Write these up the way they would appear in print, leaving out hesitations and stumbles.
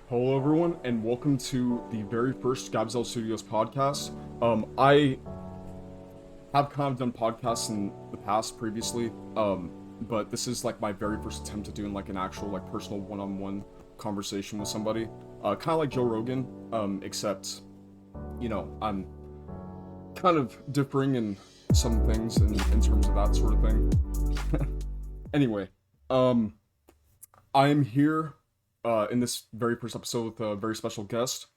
Hello, everyone, and welcome to the very first GabsLStudios Podcast. I have kind of done podcasts in the past previously, but this is like my very first attempt at doing like an actual like personal one-on-one conversation with somebody, kind of like Joe Rogan, except I'm kind of differing in some things in terms of that sort of thing. Anyway, um, I am here in this very first episode with a very special guest.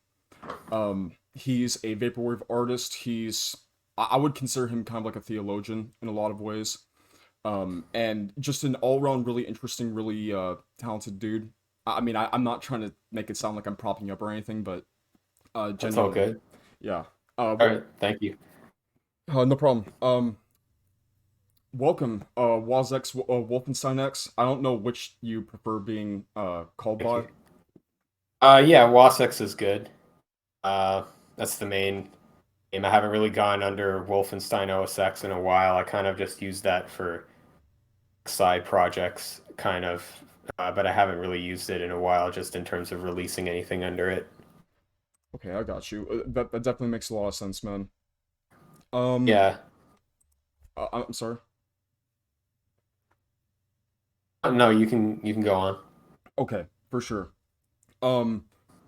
He's a vaporwave artist. I would consider him kind of like a theologian in a lot of ways. And just an all-around really interesting, really talented dude. I'm not trying to make it sound like I'm propping you up or anything, but That's all genuinely, good. yeah. All right, thank you. No problem. Welcome, wosX, Wolfenstein X. I don't know which you prefer being called Thank by. you. Yeah, wosX is good. Uh, that's the main name. I haven't really gone under Wolfenstein OSX in a while. I kind of just use that for side projects, kind of, but I haven't really used it in a while, just in terms of releasing anything under it. Okay, I got you. That definitely makes a lot of sense, man. Um, Yeah. I'm sorry. No, you can go on. Okay, for sure. Um,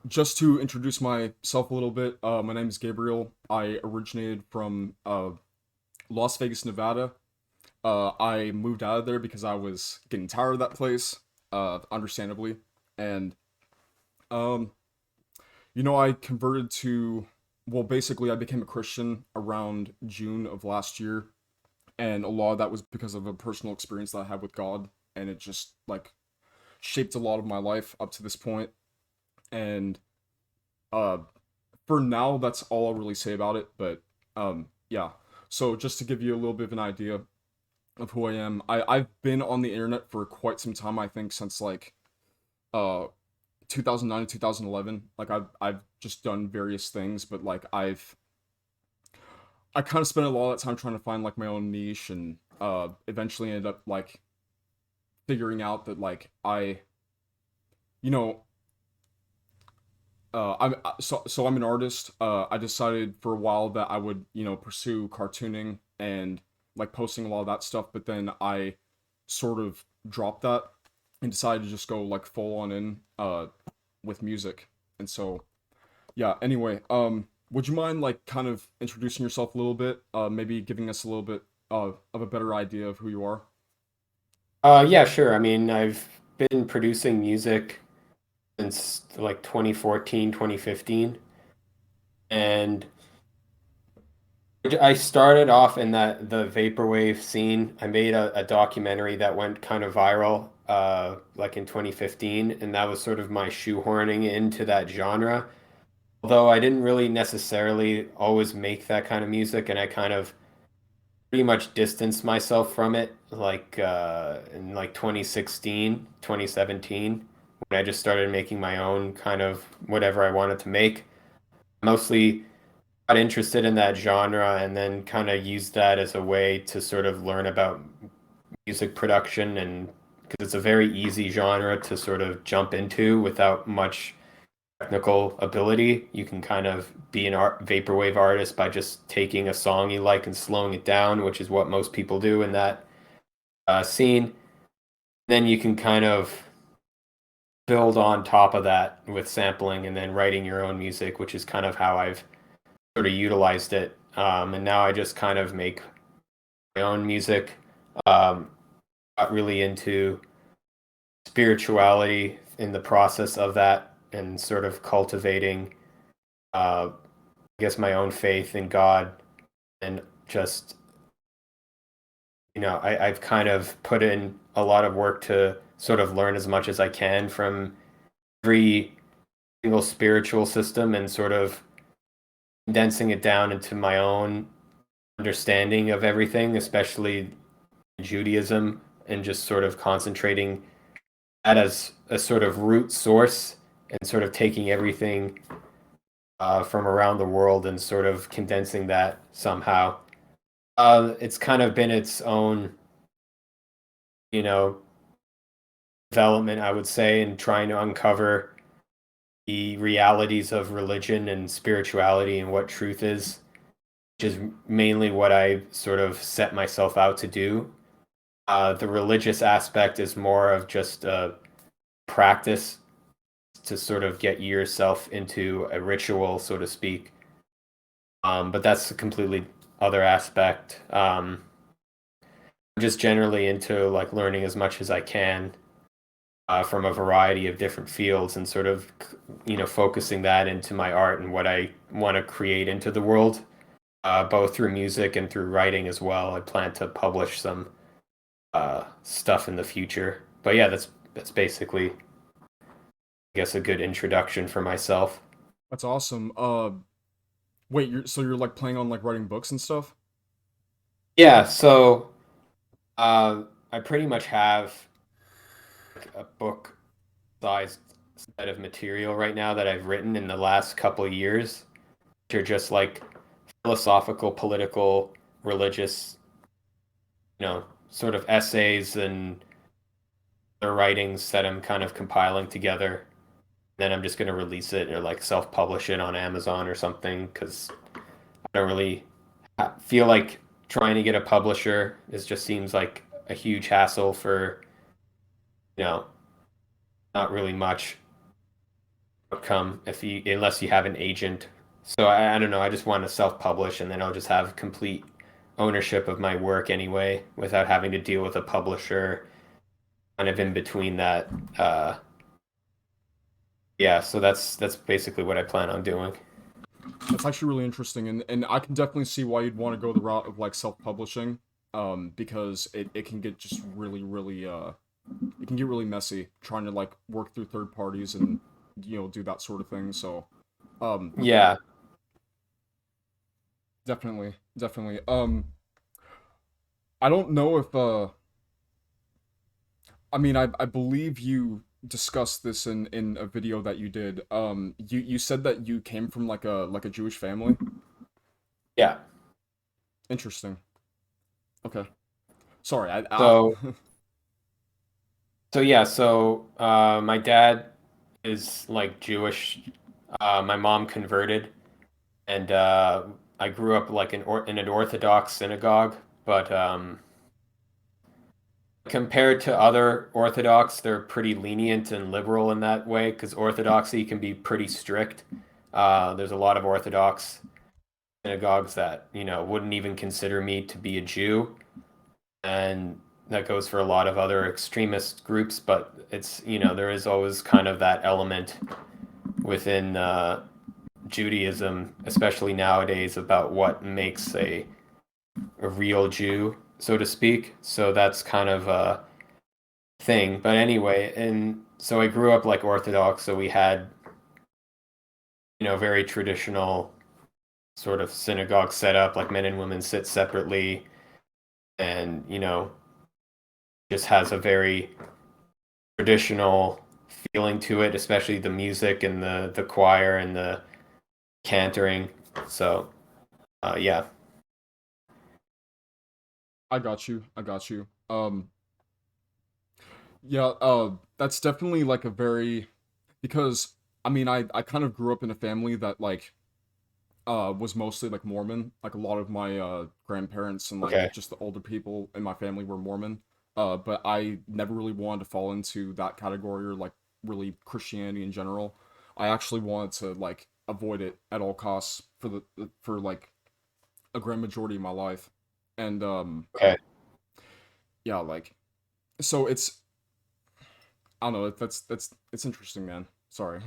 just to introduce myself a little bit, my name is Gabriel. I originated from Las Vegas, Nevada. I moved out of there because I was getting tired of that place, understandably. And um, I converted to, well, basically, I became a Christian around June of last year, and a lot of that was because of a personal experience that I had with God, and it just like shaped a lot of my life up to this point. And uh, for now, that's all I'll really say about it. But yeah. So just to give you a little bit of an idea of who I am, I've been on the internet for quite some time. I think since like uh 2009 to 2011. Like I've just done various things, but like I kind of spent a lot of that time trying to find like my own niche, and eventually ended up like figuring out that like you know so I'm an artist. I decided for a while that I would pursue cartooning and like posting a lot of that stuff, but then I sort of dropped that and decided to just go like full on in with music. And so yeah. Anyway, would you mind like kind of introducing yourself a little bit? Maybe giving us a little bit of a better idea of who you are. Yeah, sure. I mean, I've been producing music since like 2014, 2015, and I started off in the vaporwave scene. I made a documentary that went kind of viral, like in 2015, and that was sort of my shoehorning into that genre. Although I didn't really necessarily always make that kind of music, and I kind of pretty much distanced myself from it, like in like 2016, 2017, when I just started making my own kind of whatever I wanted to make. Mostly got interested in that genre and then kind of used that as a way to sort of learn about music production, and because it's a very easy genre to sort of jump into without much technical ability. You can kind of be an vaporwave artist by just taking a song you like and slowing it down, which is what most people do in that scene. Then you can kind of build on top of that with sampling and then writing your own music, which is kind of how I've sort of utilized it. And now I just kind of make my own music. Um, got really into spirituality in the process of that and sort of cultivating, I guess, my own faith in God, and just, I've kind of put in a lot of work to sort of learn as much as I can from every single spiritual system and sort of condensing it down into my own understanding of everything, especially Judaism, and just sort of concentrating that as a sort of root source and sort of taking everything from around the world and sort of condensing that somehow. It's kind of been its own, you know, development, I would say, in trying to uncover the realities of religion and spirituality and what truth is, which is mainly what I sort of set myself out to do. The religious aspect is more of just a practice to sort of get yourself into a ritual, so to speak. But that's a completely other aspect. I'm just generally into like learning as much as I can from a variety of different fields and sort of, focusing that into my art and what I want to create into the world, both through music and through writing as well. I plan to publish some stuff in the future. But yeah, that's basically, I guess, a good introduction for myself. That's awesome. Wait, you're like planning on like writing books and stuff? Yeah, so I pretty much have like, a book-sized set of material right now that I've written in the last couple of years, which are just like philosophical, political, religious, sort of essays and the writings that I'm kind of compiling together. Then I'm just going to release it or like self-publish it on Amazon or something because I don't really feel like trying to get a publisher. It just seems like a huge hassle for, you know, not really much outcome if you unless you have an agent. So I don't know. I just want to self-publish and then I'll just have complete ownership of my work anyway without having to deal with a publisher kind of in between that. Yeah, so that's basically what I plan on doing. That's actually really interesting, and I can definitely see why you'd want to go the route of like self-publishing, because it can get just really it can get really messy trying to like work through third parties and do that sort of thing. So, um, Yeah. definitely. I don't know if I mean I believe you discussed this in a video that you did. You said that you came from like a Jewish family. Yeah. Interesting. Okay. Sorry, I So my dad is like Jewish. My mom converted, and I grew up like in an Orthodox synagogue. But compared to other Orthodox, they're pretty lenient and liberal in that way because Orthodoxy can be pretty strict. There's a lot of Orthodox synagogues that wouldn't even consider me to be a Jew, and that goes for a lot of other extremist groups. But it's there is always kind of that element within Judaism, especially nowadays, about what makes a real Jew, so to speak. So that's kind of a thing. But anyway, and so I grew up like Orthodox, so we had very traditional sort of synagogue setup, like men and women sit separately, and just has a very traditional feeling to it, especially the music and the choir and the cantering. So yeah. I got you. I got you. Yeah, that's definitely like a very because I mean I kind of grew up in a family that like was mostly like Mormon. Like a lot of my grandparents and like Okay. just the older people in my family were Mormon. But I never really wanted to fall into that category or like really Christianity in general. I actually wanted to like avoid it at all costs for like a grand majority of my life. And Okay. yeah, like so I don't know. That's it's interesting, man. Sorry.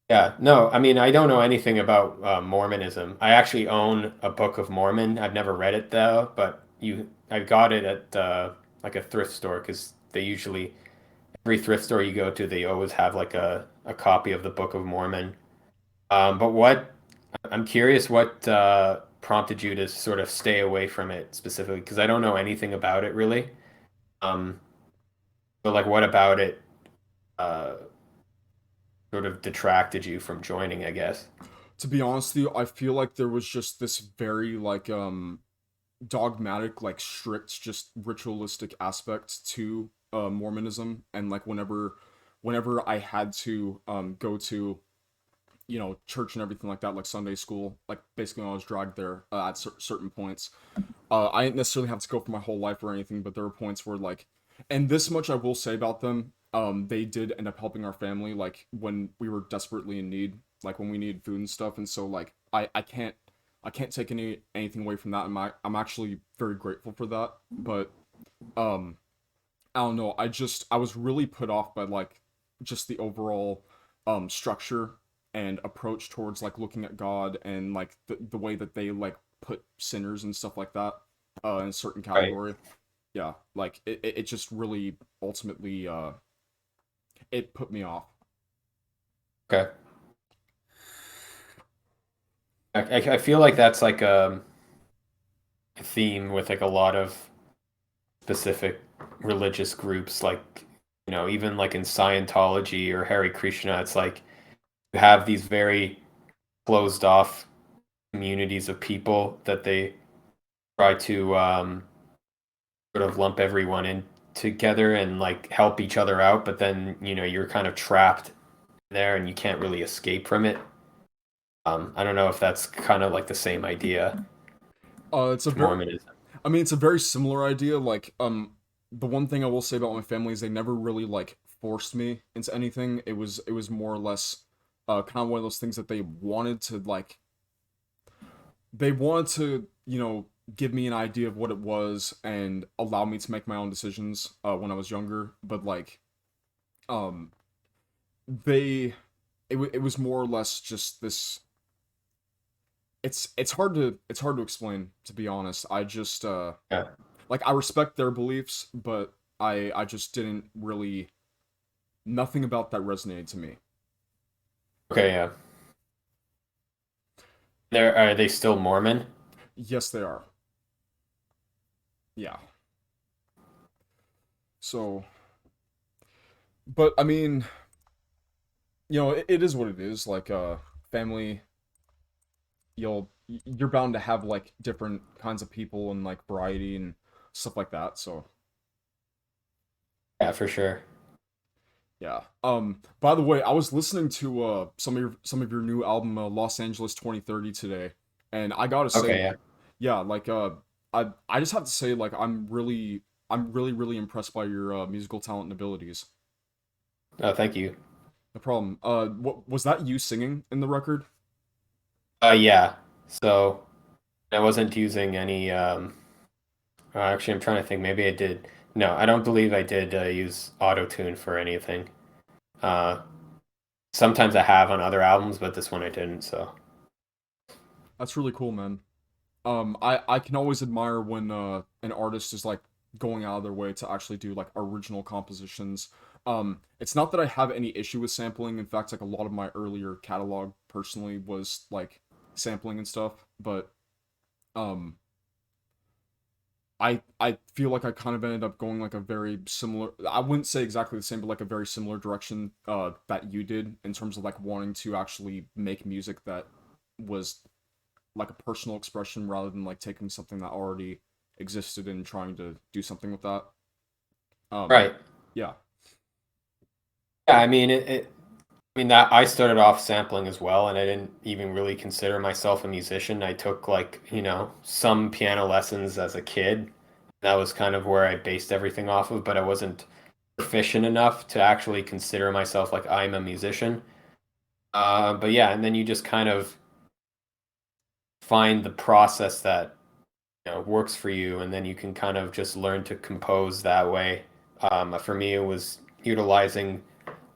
Yeah, no, I mean, I don't know anything about Mormonism. I actually own a Book of Mormon. I've never read it though, but I got it at like a thrift store because they usually every thrift store you go to, they always have like a copy of the Book of Mormon. But I'm curious what prompted you to sort of stay away from it specifically because I don't know anything about it really. Um, but like, what about it uh, sort of detracted you from joining, I guess? To be honest with you, I feel like there was just this very like dogmatic, like strict, just ritualistic aspect to Mormonism, and like whenever I had to go to church and everything like that, like Sunday school, like basically when I was dragged there at certain points. I didn't necessarily have to go for my whole life or anything, but there were points where like, and this much I will say about them, they did end up helping our family like when we were desperately in need, like when we needed food and stuff, and so like I can't take anything away from that. I'm actually very grateful for that, but um I don't know. I was really put off by like just the overall structure and approach towards like looking at God and like the way that they like put sinners and stuff like that in a certain Right. category. Yeah, like it just really ultimately it put me off. Okay. I feel like that's like a theme with like a lot of specific religious groups, like even like in Scientology or Hare Krishna, it's like you have these very closed off communities of people that they try to sort of lump everyone in together and like help each other out, but then you're kind of trapped there and you can't really escape from it. I don't know if that's kind of like the same idea It's a with very Mormonism. I mean, it's a very similar idea. Like, the one thing I will say about my family is they never really like forced me into anything. It was more or less, kind of one of those things that they wanted to, give me an idea of what it was and allow me to make my own decisions, when I was younger. But like, um, they, it was more or less just this. It's hard to explain, to be honest. I just Yeah. like I respect their beliefs, but I just didn't really nothing about that resonated to me. Okay, yeah. There are they still Mormon? Yes, they are. Yeah. So, but I mean, it is what it is. Like family, you're bound to have like different kinds of people and like variety and stuff like that. So, Yeah, for sure. yeah. By the way, I was listening to some of your new album, Los Angeles 2030 today, and I gotta say, Okay, yeah. yeah, like I just have to say, like I'm really impressed by your musical talent and abilities. Oh, thank you. No problem. What was that, you singing in the record? Yeah. So I wasn't using any actually I'm trying to think. Maybe I did. No, I don't believe I did use auto tune for anything. Uh Sometimes I have on other albums, but this one I didn't, so That's really cool, man. I can always admire when an artist is like going out of their way to actually do like original compositions. It's not that I have any issue with sampling. In fact, like a lot of my earlier catalog personally was like sampling and stuff, but um I feel like I kind of ended up going like a very similar, I wouldn't say exactly the same, but like a very similar direction that you did in terms of like wanting to actually make music that was like a personal expression rather than like taking something that already existed and trying to do something with that. Um right. yeah. Yeah, I mean I mean that I started off sampling as well, and I didn't even really consider myself a musician. I took like, some piano lessons as a kid. That was kind of where I based everything off of, but I wasn't proficient enough to actually consider myself like I'm a musician. But yeah, and then you just kind of find the process that works for you, and then you can kind of just learn to compose that way. For me, it was utilizing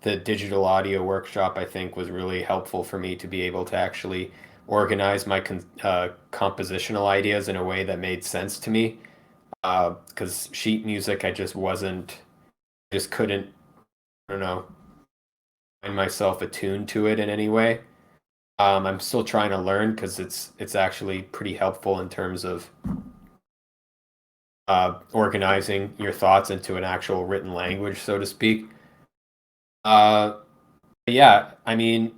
the digital audio workshop. I think was really helpful for me to be able to actually organize my compositional ideas in a way that made sense to me. Because sheet music, I just wasn't, just couldn't, I don't know, find myself attuned to it in any way. I'm still trying to learn because it's actually pretty helpful in terms of organizing your thoughts into an actual written language, so to speak. Uh, yeah, I mean,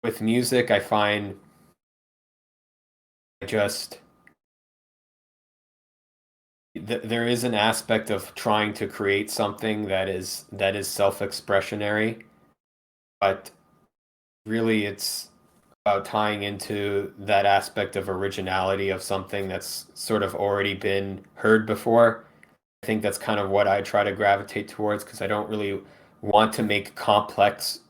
with music, I find I just there is an aspect of trying to create something that is self-expressionary, but really it's about tying into that aspect of originality of something that's sort of already been heard before. I think that's kind of what I try to gravitate towards because I don't really want to make complex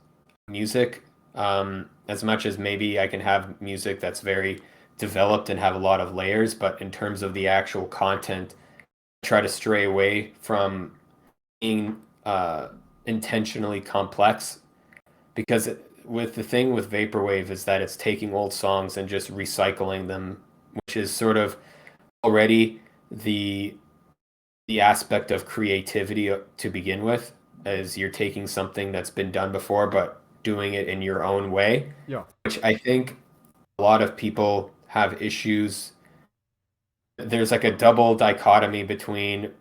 music. As much as maybe I can have music that's very developed and have a lot of layers, but in terms of the actual content, I try to stray away from being intentionally complex because with the thing with vaporwave is that it's taking old songs and just recycling them, which is sort of already the the aspect of creativity to begin with, as you're taking something that's been done before but doing it in your own way, Yeah. which I think a lot of people have issues. There's like a double dichotomy between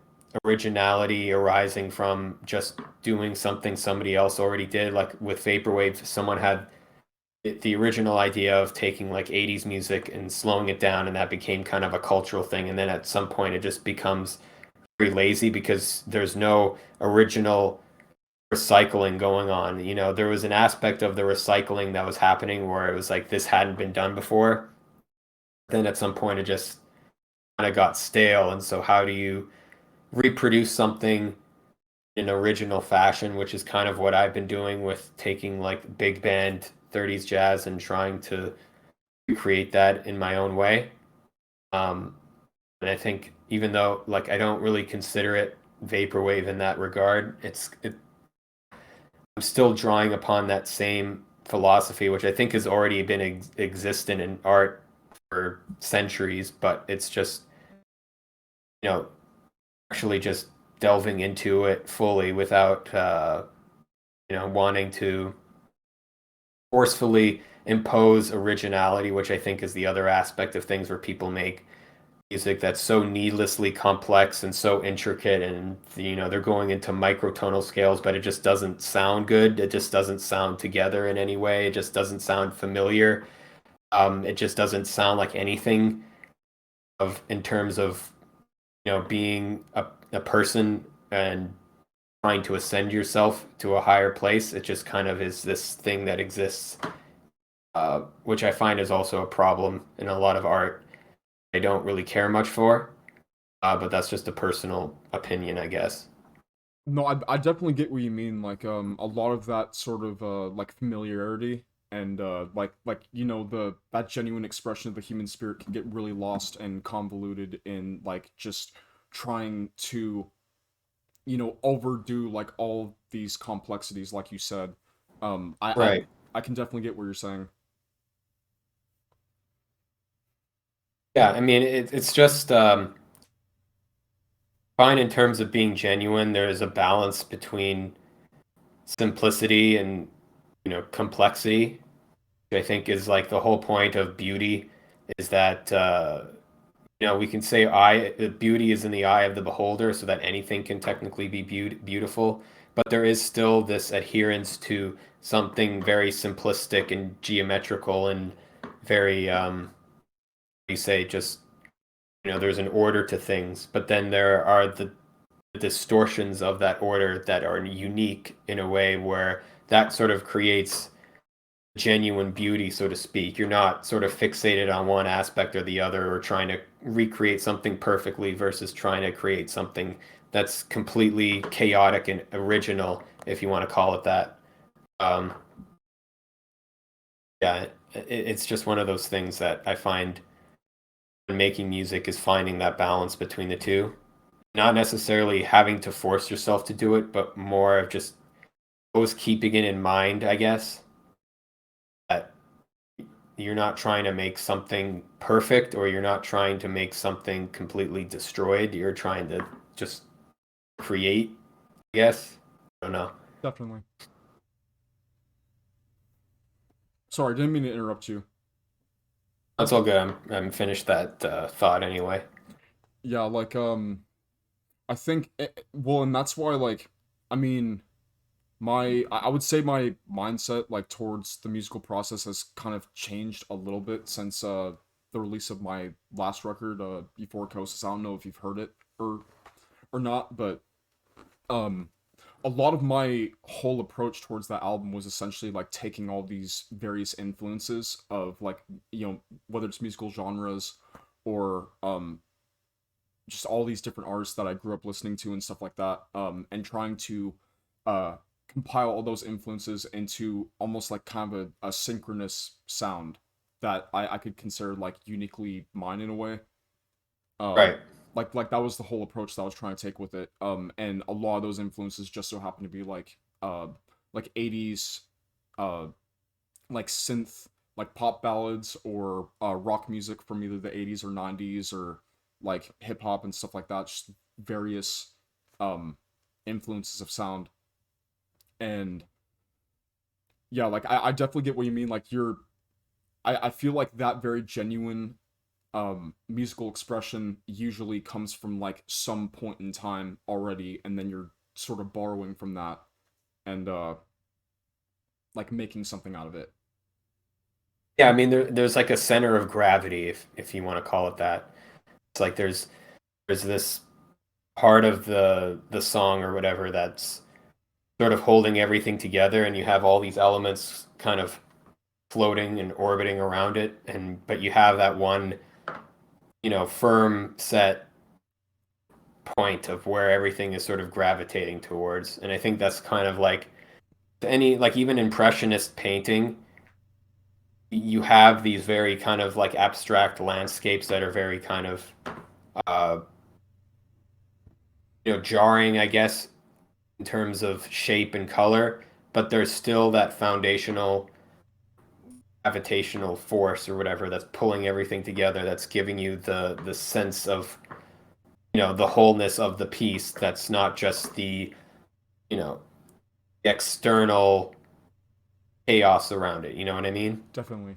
originality arising from just doing something somebody else already did. Like with vaporwave, someone had the original idea of taking like 80s music and slowing it down, and that became kind of a cultural thing. And then at some point, it just becomes very lazy because there's no original recycling going on. You know, there was an aspect of the recycling that was happening where it was like this hadn't been done before. Then at some point, it just kind of got stale. And so, how do you reproduce something in original fashion, which is kind of what I've been doing with taking like big band 30s jazz and trying to recreate that in my own way. Um, and I think even though like I don't really consider it vaporwave in that regard, I'm still drawing upon that same philosophy, which I think has already been existent in art for centuries, but it's just, you know, actually just delving into it fully without, wanting to forcefully impose originality, which I think is the other aspect of things where people make music that's so needlessly complex and so intricate, and they're going into microtonal scales, but it just doesn't sound good. It just doesn't sound together in any way. It just doesn't sound familiar. It just doesn't sound like anything of in terms of being a person and trying to ascend yourself to a higher place. It just kind of is this thing that exists, which I find is also a problem in a lot of art I don't really care much for. But that's just a personal opinion, I guess. No, I definitely get what you mean. Like, a lot of that sort of like familiarity and like the that genuine expression of the human spirit can get really lost and convoluted in like just trying to overdo like all these complexities, like you said. Right. I can definitely get what you're saying. Yeah, I mean, it's just fine in terms of being genuine. There is a balance between simplicity and, complexity, which I think is like the whole point of beauty is that, we can say beauty is in the eye of the beholder, so that anything can technically be beautiful, but there is still this adherence to something very simplistic and geometrical and very, you say, just, there's an order to things, but then there are the distortions of that order that are unique in a way where that sort of creates genuine beauty, so to speak. You're not sort of fixated on one aspect or the other, or trying to recreate something perfectly versus trying to create something that's completely chaotic and original, if you want to call it that. Um, yeah, it's just one of those things that I find when making music is finding that balance between the two. Not necessarily having to force yourself to do it, but more of just always keeping it in mind, I guess, that you're not trying to make something perfect or you're not trying to make something completely destroyed. You're trying to just create, I guess. I don't know. Definitely. Sorry, didn't mean to interrupt you. That's all good. I'm finished that thought anyway. Yeah, like I think well, and that's why like I mean I would say my mindset like towards the musical process has kind of changed a little bit since the release of my last record, Before Coast. I don't know if you've heard it or not, but um a lot of my whole approach towards that album was essentially like taking all these various influences of like, whether it's musical genres or just all these different artists that I grew up listening to and stuff like that, and trying to uh compile all those influences into almost like kind of a synchronous sound that I could consider like uniquely mine in a way. um Right. like that was the whole approach that I was trying to take with it. And a lot of those influences just so happen to be like 80s, uh like synth, like pop ballads, or rock music from either the 80s or 90s, or like hip hop and stuff like that. Just various um influences of sound. And yeah, like I definitely get what you mean. Like I feel like that very genuine musical expression usually comes from like some point in time already, and then you're sort of borrowing from that, and like making something out of it. Yeah, I mean there's like a center of gravity, if you want to call it that. It's like there's this part of the song or whatever that's sort of holding everything together, and you have all these elements kind of floating and orbiting around it, and but you have that one, firm set point of where everything is sort of gravitating towards. And I think that's kind of like any, like even impressionist painting, you have these very kind of like abstract landscapes that are very kind of uh jarring, I guess, in terms of shape and color, but there's still that foundational gravitational force or whatever that's pulling everything together, that's giving you the sense of, the wholeness of the piece, that's not just the, you know external chaos around it. You know what I mean? Definitely.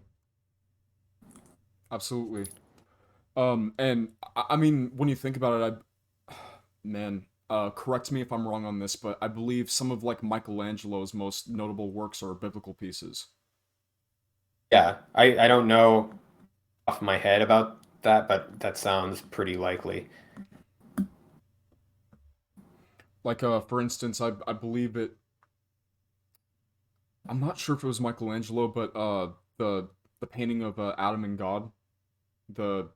Absolutely. And I mean, when you think about it, man, correct me if I'm wrong on this, but I believe some of like Michelangelo's most notable works are biblical pieces. Yeah, I don't know off my head about that, but that sounds pretty likely. Like, for instance, I believe it. I'm not sure if it was Michelangelo, but the painting of Adam and God, the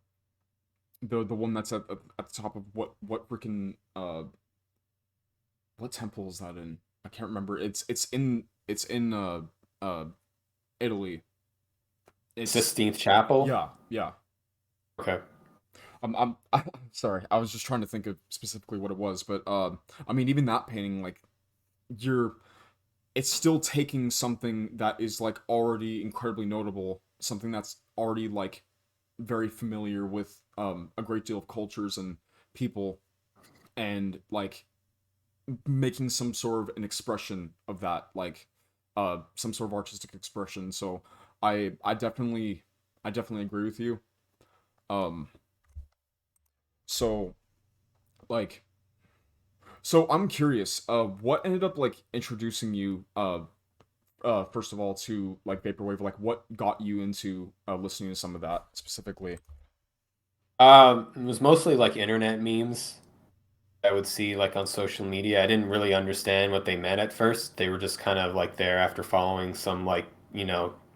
the one that's at the top of what freaking what temple is that in? I can't remember. It's in uh Italy. It's Sistine Chapel. yeah. Okay. I'm sorry. I was just trying to think of specifically what it was, but I mean, even that painting, like, you're it's still taking something that is like already incredibly notable, something that's already like very familiar with a great deal of cultures and people, and like making some sort of an expression of that, like some sort of artistic expression. So I definitely agree with you. Um so like so I'm curious, what ended up like introducing you first of all to like vaporwave, like what got you into listening to some of that specifically? It was mostly like internet memes I would see like on social media. I didn't really understand what they meant at first. They were just kind of like there after following some like,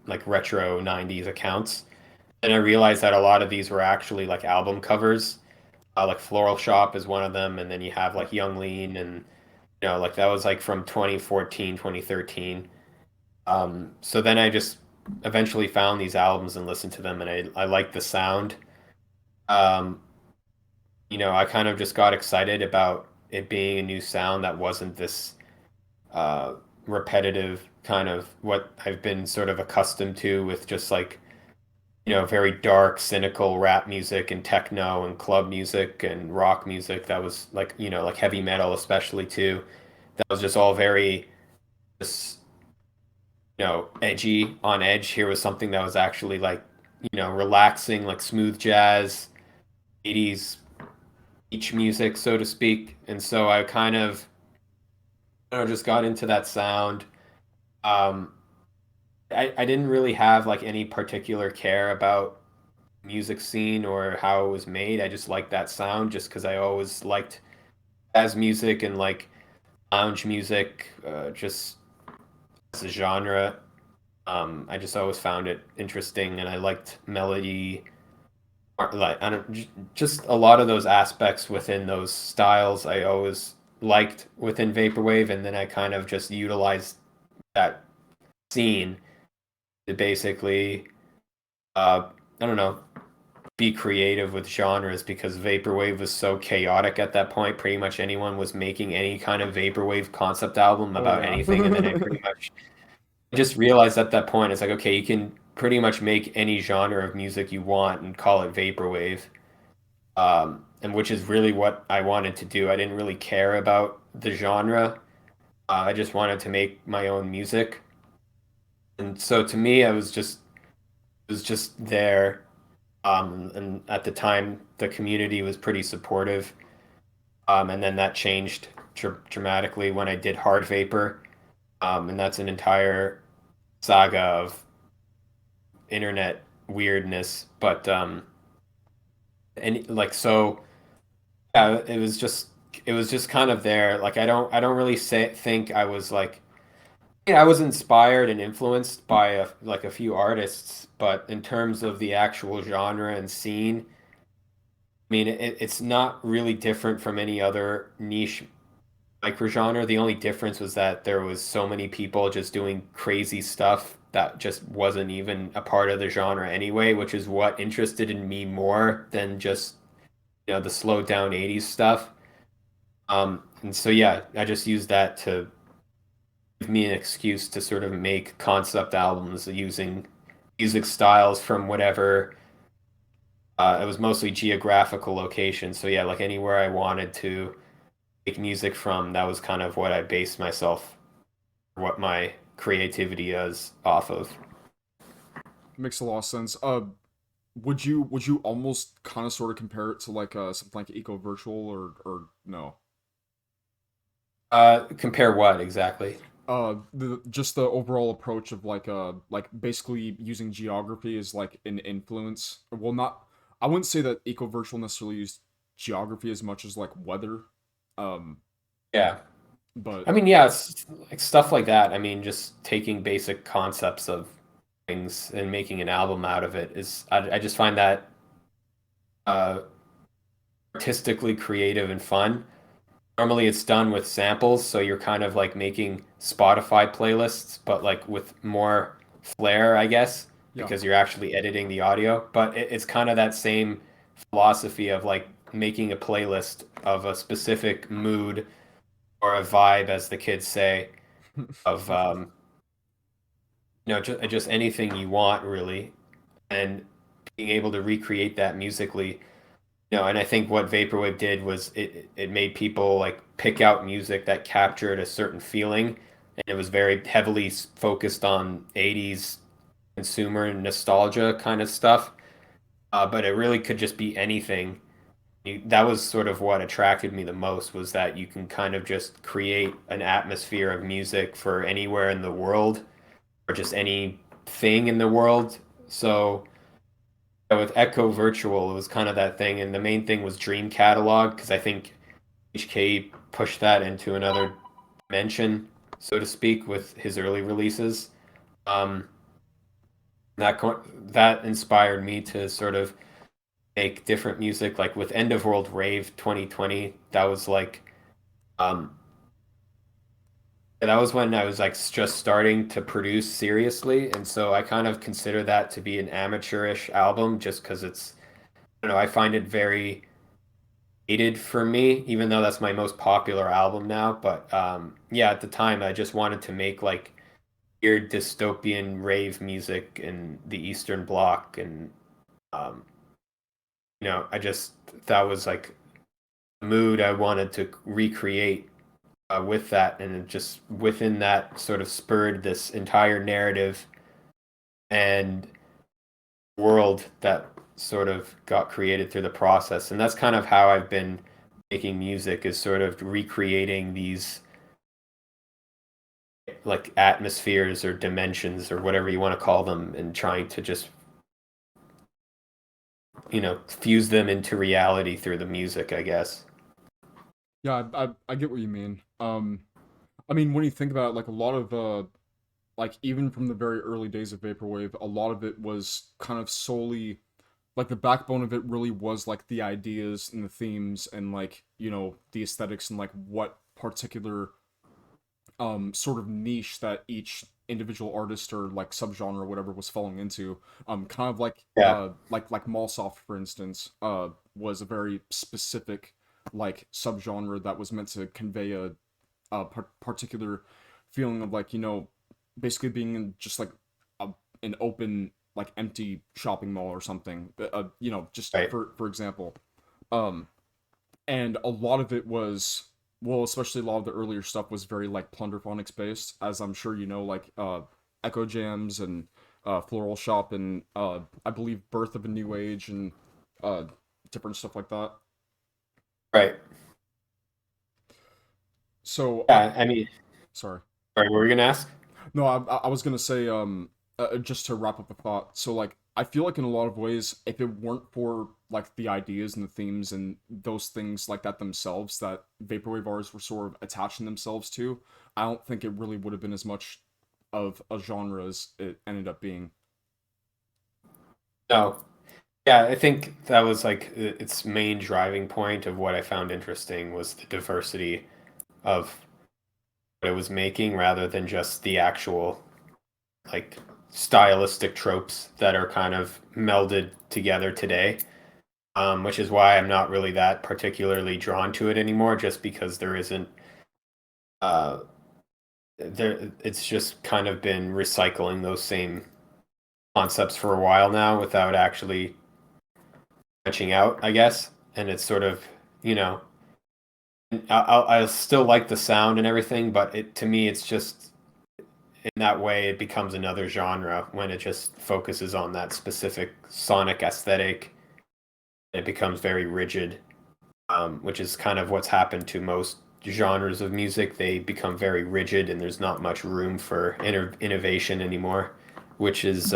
like retro 90s accounts. And I realized that a lot of these were actually like album covers. Like Floral Shop is one of them, and then you have like Young Lean, and like that was like from 2014, 2013. So then I just eventually found these albums and listened to them, and I liked the sound. Um, I kind of just got excited about it being a new sound that wasn't this uh, repetitive kind of what I've been sort of accustomed to with just like, very dark, cynical rap music and techno and club music and rock music that was like, like heavy metal especially too. That was just all very just, edgy on edge. Here was something that was actually like, relaxing, like smooth jazz, 80s beach music, so to speak. And so I kind of, just got into that sound. Um, I didn't really have like any particular care about music scene or how it was made. I just liked that sound just because I always liked jazz music and like lounge music, just as a genre. I just always found it interesting, and I liked melody, like I don't just a lot of those aspects within those styles. I always liked within vaporwave, and then I kind of just utilized that scene to basically, I don't know, be creative with genres because vaporwave was so chaotic at that point. Pretty much anyone was making any kind of vaporwave concept album Oh about yeah. anything, and then I pretty much just realized at that point it's like, okay, you can pretty much make any genre of music you want and call it vaporwave, and which is really what I wanted to do. I didn't really care about the genre. I just wanted to make my own music, and so to me, I was just it was just there. And at the time, the community was pretty supportive. And then that changed dramatically when I did Hard Vapor. And that's an entire saga of internet weirdness. But and like so, yeah, it was just kind of there. Like I don't really think I was like yeah, I was inspired and influenced by like a few artists, but in terms of the actual genre and scene, I mean, it's not really different from any other niche microgenre. The only difference was that there was so many people just doing crazy stuff that just wasn't even a part of the genre anyway, which is what interested in me more than just, you know, the slowed down 80s stuff. And so yeah, I just used that to give me an excuse to sort of make concept albums using music styles from whatever. It was mostly geographical location. So yeah, like anywhere I wanted to make music from, that was kind of what I based myself, what my creativity is off of. Makes a lot of sense. Would you almost kind of sort of compare it to like something like Eco Virtual or no? Compare what exactly? Just the overall approach of like basically using geography as like an influence. Well, not I wouldn't say that Eco Virtual necessarily used geography as much as like weather. Um, Yeah. but I mean, yeah, it's like stuff like that. I mean, just taking basic concepts of things and making an album out of it is, I just find that uh, artistically creative and fun. Normally it's done with samples, so you're kind of like making Spotify playlists, but like with more flair, I guess, yeah. because you're actually editing the audio. But it's kind of that same philosophy of like making a playlist of a specific mood or a vibe, as the kids say, of you know, just anything you want really, and being able to recreate that musically. You know, and I think what vaporwave did was it made people like pick out music that captured a certain feeling, and it was very heavily focused on 80s consumer nostalgia kind of stuff. But it really could just be anything. That was sort of what attracted me the most was that you can kind of just create an atmosphere of music for anywhere in the world or just anything in the world. So yeah, with Echo Virtual, it was kind of that thing, and the main thing was Dream Catalog because I think HK pushed that into another dimension, so to speak, with his early releases. Um, that inspired me to sort of make different music, like with End of World Rave 2020. That was like, um, that was when I was like just starting to produce seriously, and so I kind of consider that to be an amateurish album, just because it's, I don't know, I find it very hated for me, even though that's my most popular album now. But yeah, at the time, I just wanted to make like weird dystopian rave music in the Eastern Bloc, and um, you know, I just that was like the mood I wanted to recreate with that, and it just within that sort of spurred this entire narrative and world that sort of got created through the process. And that's kind of how I've been making music is sort of recreating these like atmospheres or dimensions or whatever you want to call them and trying to just, you know, fuse them into reality through the music, I guess. Yeah, I get what you mean. I mean, when you think about it, like a lot of like even from the very early days of vaporwave, a lot of it was kind of solely like the backbone of it really was like the ideas and the themes and like, you know, the aesthetics and like what particular sort of niche that each individual artist or like subgenre or whatever was falling into. Kind of Yeah. like Mallsoft, for instance, was a very specific like subgenre that was meant to convey a particular feeling of like, you know, basically being in just like a, an open like empty shopping mall or something, you know, just Right. for example. um and a lot of it was, well, especially a lot of the earlier stuff was very like plunderphonics based, as I'm sure you know, like Echo Jams and Floral Shop and I believe Birth of a New Age and uh different stuff like that. Right. So Yeah. I mean, sorry. right. What were you gonna ask? No, I was gonna say, just to wrap up the thought. So, like, I feel like in a lot of ways, if it weren't for like the ideas and the themes and those things like that themselves that vaporwave artists were sort of attaching themselves to, I don't think it really would have been as much of a genre as it ended up being. No. Yeah, I think that was like its main driving point of what I found interesting was the diversity of what it was making rather than just the actual like stylistic tropes that are kind of melded together today. Which is why I'm not really that particularly drawn to it anymore, just because there isn't uh, there. It's just kind of been recycling those same concepts for a while now without actually branching out, I guess. And it's sort of, you know, I still like the sound and everything, but it to me, it's just in that way it becomes another genre when it just focuses on that specific sonic aesthetic. It becomes very rigid, which is kind of what's happened to most genres of music. They become very rigid, and there's not much room for innovation anymore, which is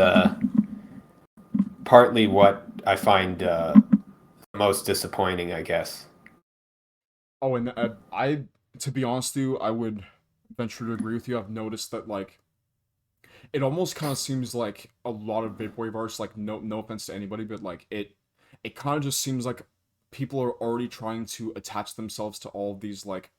partly what I find most disappointing, I guess. Oh, and I, to be honest with you, I would venture to agree with you. I've noticed that like it almost kind of seems like a lot of vaporwave artists, like no offense to anybody, but like it kind of just seems like people are already trying to attach themselves to all of these like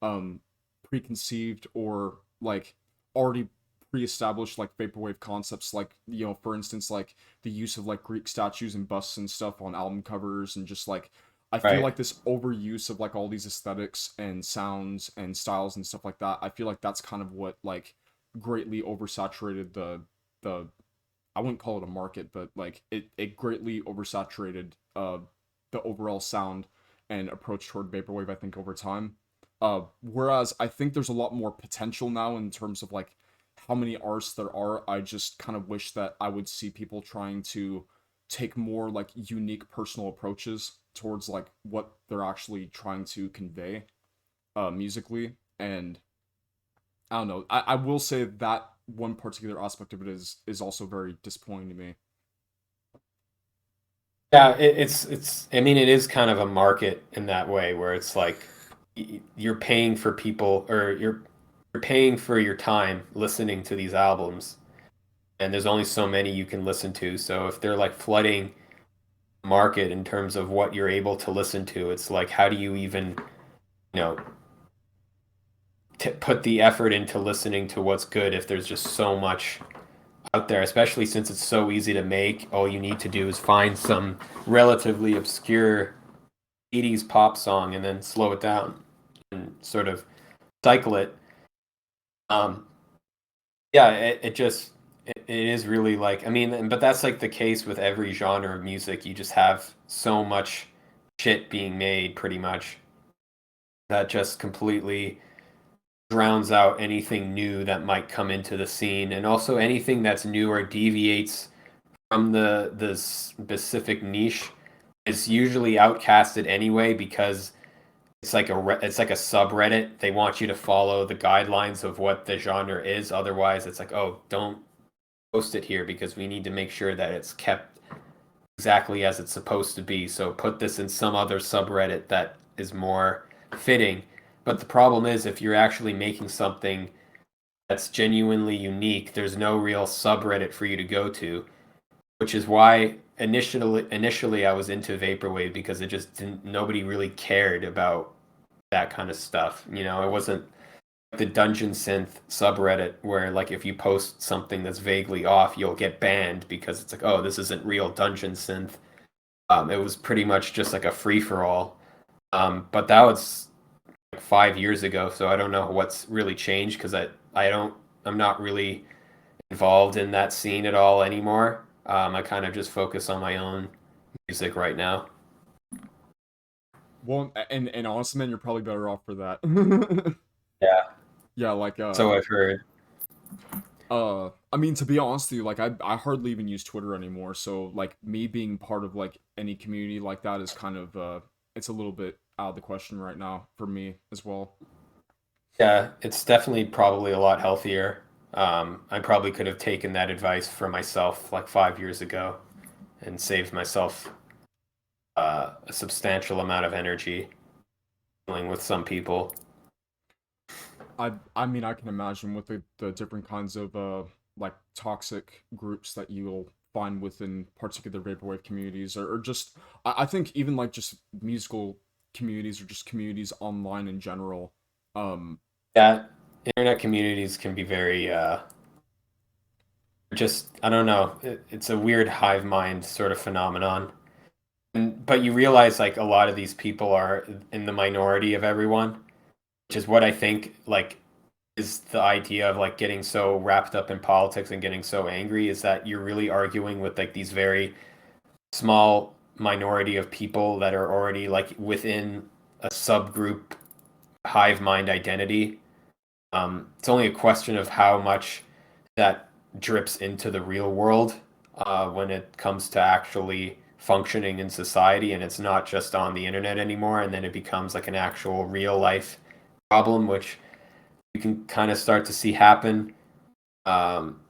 um preconceived or like already pre-established like vaporwave concepts, like, you know, for instance, like the use of like Greek statues and busts and stuff on album covers, and just like I feel Right. like this overuse of like all these aesthetics and sounds and styles and stuff like that. I feel like that's kind of what like greatly oversaturated the I wouldn't call it a market, but like it greatly oversaturated the overall sound and approach toward vaporwave, I think, over time. Whereas I think there's a lot more potential now in terms of like how many artists there are. I just kind of wish that I would see people trying to take more like unique personal approaches towards like what they're actually trying to convey musically. And I don't know. I will say that one particular aspect of it is also very disappointing to me. Yeah, it's. I mean, it is kind of a market in that way, where it's like you're paying for people, or you're paying for your time listening to these albums, and there's only so many you can listen to. So if they're like flooding the market in terms of what you're able to listen to, it's like how do you even, you know, put the effort into listening to what's good if there's just so much out there, especially since it's so easy to make. All you need to do is find some relatively obscure 80s pop song and then slow it down and sort of cycle it. Um, yeah, it just it is really like, I mean, but that's like the case with every genre of music. You just have so much shit being made pretty much that just completely drowns out anything new that might come into the scene, and also anything that's new or deviates from the specific niche is usually outcasted anyway because it's like a subreddit. They want you to follow the guidelines of what the genre is. Otherwise, it's like, oh, don't post it here because we need to make sure that it's kept exactly as it's supposed to be. So put this in some other subreddit that is more fitting. But the problem is, if you're actually making something that's genuinely unique, there's no real subreddit for you to go to, which is why initially I was into vaporwave, because it just didn't, nobody really cared about that kind of stuff. You know, it wasn't the dungeon synth subreddit where like if you post something that's vaguely off, you'll get banned because it's like, oh, this isn't real dungeon synth. It was pretty much just like a free for all. But that was like 5 years ago, so I don't know what's really changed, because I'm not really involved in that scene at all anymore. I kind of just focus on my own music right now. Well, and honestly, man, you're probably better off for that. Yeah, Yeah, like so I've heard. I mean, to be honest with you, like I hardly even use Twitter anymore, so like me being part of like any community like that is kind of it's a little bit out of the question right now for me as well. Yeah, it's definitely probably a lot healthier. I probably could have taken that advice for myself like 5 years ago and saved myself a substantial amount of energy dealing with some people. I mean, I can imagine with the different kinds of like toxic groups that you'll find within particular vaporwave communities, or just I think even like just musical communities or just communities online in general. Um, Yeah, internet communities can be very just, I don't know, it's a weird hive mind sort of phenomenon. But you realize like a lot of these people are in the minority of everyone, which is what I think like is the idea of like getting so wrapped up in politics and getting so angry, is that you're really arguing with like these very small minority of people that are already like within a subgroup hive mind identity. It's only a question of how much that drips into the real world when it comes to actually functioning in society, and it's not just on the internet anymore, and then it becomes like an actual real life problem, which you can kind of start to see happen, um,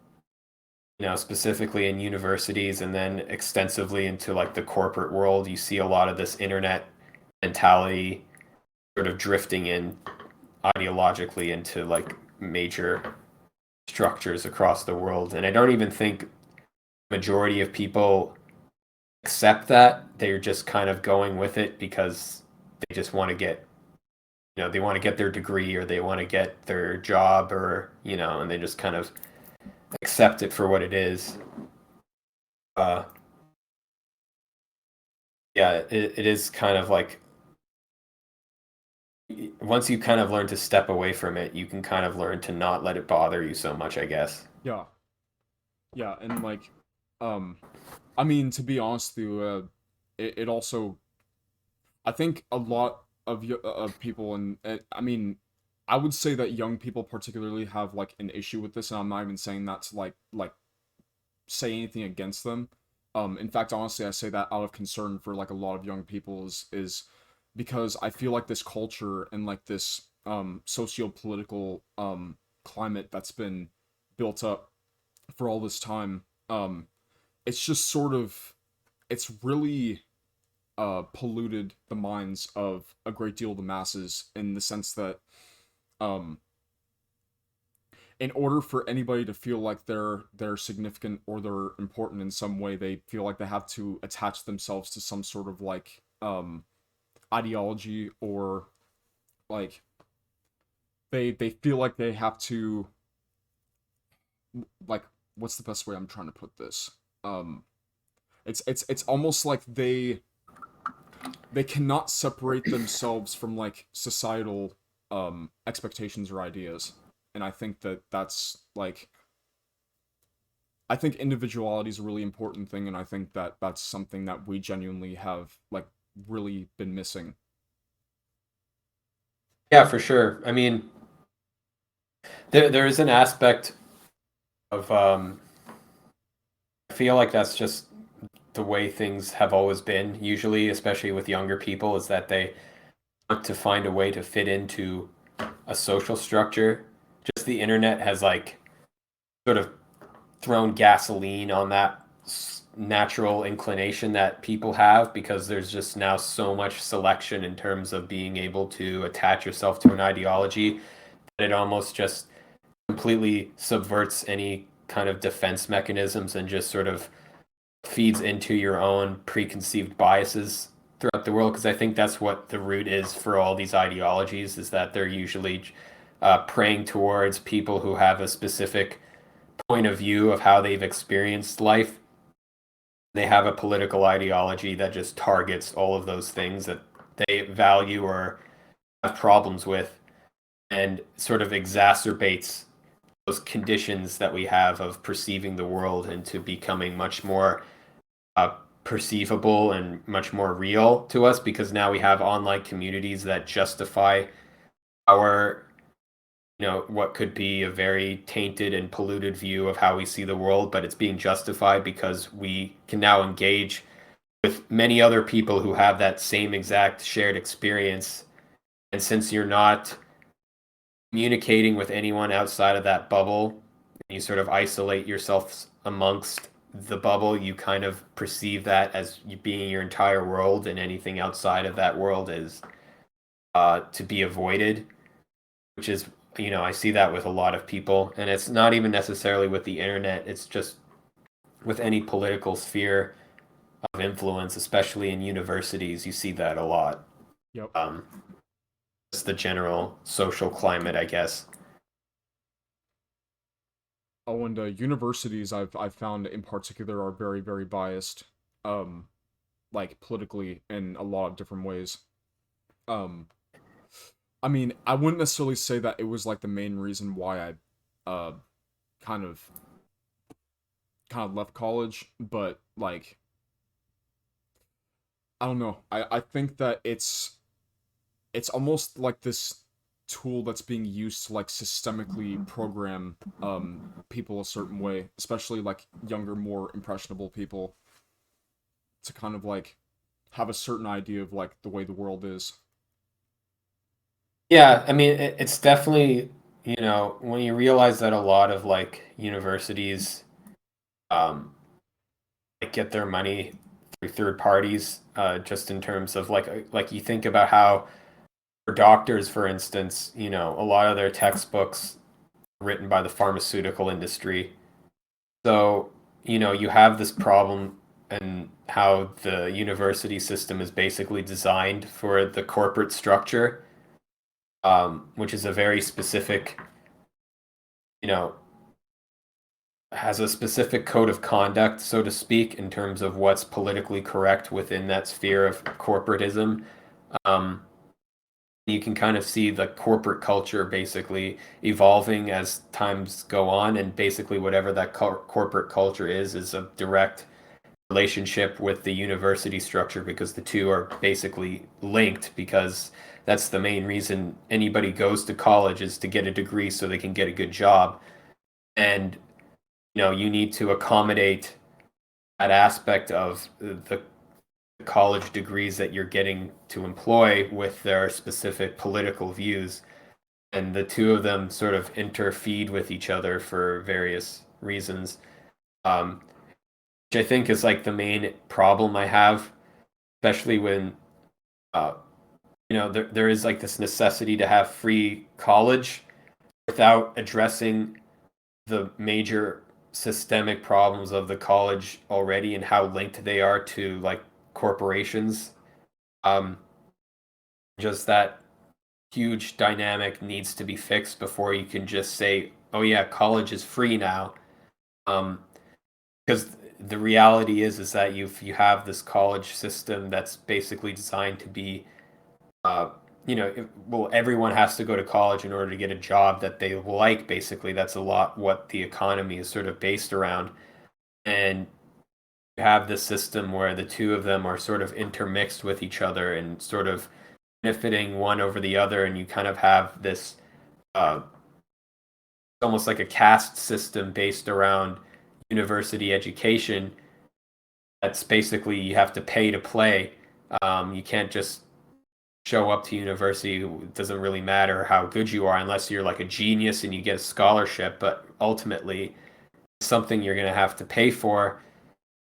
specifically in universities, and then extensively into like the corporate world. You see a lot of this internet mentality sort of drifting in ideologically into like major structures across the world. And I don't even think majority of people accept that. They're just kind of going with it because they just want to get, they want to get their degree, or they want to get their job, or and they just kind of accept it for what it is. uh yeah, it is kind of like, once you kind of learn to step away from it, you can kind of learn to not let it bother you so much, I guess. yeah, yeah, and like, um, I mean, to be honest with you, it also I think a lot of people, and I mean, I would say that young people particularly have like an issue with this, and I'm not even saying that to like say anything against them. In fact, honestly, I say that out of concern for like a lot of young people is because I feel like this culture and like this socio-political climate that's been built up for all this time, it's just sort of it's really polluted the minds of a great deal of the masses, in the sense that um in order for anybody to feel like they're significant or they're important in some way, they feel like they have to attach themselves to some sort of like ideology, or like they feel like they have to, like, what's the best way I'm trying to put this? um it's almost like they cannot separate themselves from like societal expectations or ideas. And I think that that's like, I think individuality is a really important thing, and I think that that's something that we genuinely have like really been missing. Yeah, for sure. I mean, there is an aspect of I feel like that's just the way things have always been, usually, especially with younger people, is that they want to find a way to fit into a social structure. Just the internet has like sort of thrown gasoline on that natural inclination that people have, because there's just now so much selection in terms of being able to attach yourself to an ideology, that it almost just completely subverts any kind of defense mechanisms and just sort of feeds into your own preconceived biases throughout the world. Because I think that's what the root is for all these ideologies, is that they're usually preying towards people who have a specific point of view of how they've experienced life. They have a political ideology that just targets all of those things that they value or have problems with, and sort of exacerbates those conditions that we have of perceiving the world into becoming much more perceivable and much more real to us, because now we have online communities that justify our, what could be a very tainted and polluted view of how we see the world, but it's being justified because we can now engage with many other people who have that same exact shared experience. And since you're not communicating with anyone outside of that bubble, you sort of isolate yourself amongst the bubble, you kind of perceive that as you being your entire world, and anything outside of that world is to be avoided, which is, I see that with a lot of people. And it's not even necessarily with the internet, it's just with any political sphere of influence, especially in universities. You see that a lot. Yep. It's the general social climate, I guess. Oh, and universities I've found in particular are very, very biased, like politically in a lot of different ways. Um, I mean, I wouldn't necessarily say that it was like the main reason why I, uh, kind of left college, but like I don't know. I think that it's almost like this tool that's being used to like systemically program people a certain way, especially like younger, more impressionable people, to kind of like have a certain idea of like the way the world is. Yeah, I mean, it's definitely, when you realize that a lot of like universities um, like get their money through third parties, just in terms of like you think about how for doctors, for instance, a lot of their textbooks are written by the pharmaceutical industry. So, you have this problem, and how the university system is basically designed for the corporate structure, which is a very specific, you know, has a specific code of conduct, so to speak, in terms of what's politically correct within that sphere of corporatism. Um, you can kind of see the corporate culture basically evolving as times go on, and basically whatever that corporate culture is a direct relationship with the university structure, because the two are basically linked, because that's the main reason anybody goes to college, is to get a degree so they can get a good job. And you need to accommodate that aspect of the college degrees that you're getting to employ with their specific political views. And the two of them sort of interfeed with each other for various reasons, um, which I think is like the main problem I have, especially when, uh, there is like this necessity to have free college without addressing the major systemic problems of the college already, and how linked they are to like corporations. Um, just that huge dynamic needs to be fixed before you can just say, "Oh yeah, college is free now." Um, because the reality is that you have this college system that's basically designed to be, uh, well, everyone has to go to college in order to get a job that they like. Basically, that's a lot what the economy is sort of based around. And you have this system where the two of them are sort of intermixed with each other and sort of benefiting one over the other, and you kind of have this, uh, almost like a caste system based around university education. That's basically, you have to pay to play. You can't just show up to university. It doesn't really matter how good you are unless you're like a genius and you get a scholarship, but ultimately it's something you're going to have to pay for.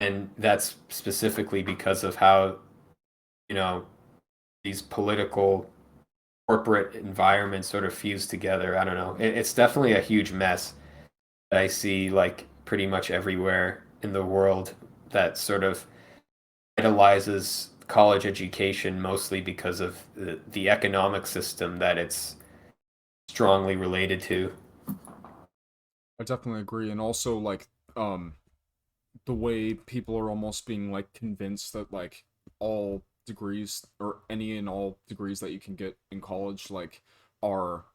And that's specifically because of how, you know, these political corporate environments sort of fuse together. I don't know. It's definitely a huge mess that I see like pretty much everywhere in the world that sort of idolizes college education mostly because of the economic system that it's strongly related to. I definitely agree, and also like um the way people are almost being like convinced that like all degrees or any and all degrees that you can get in college like are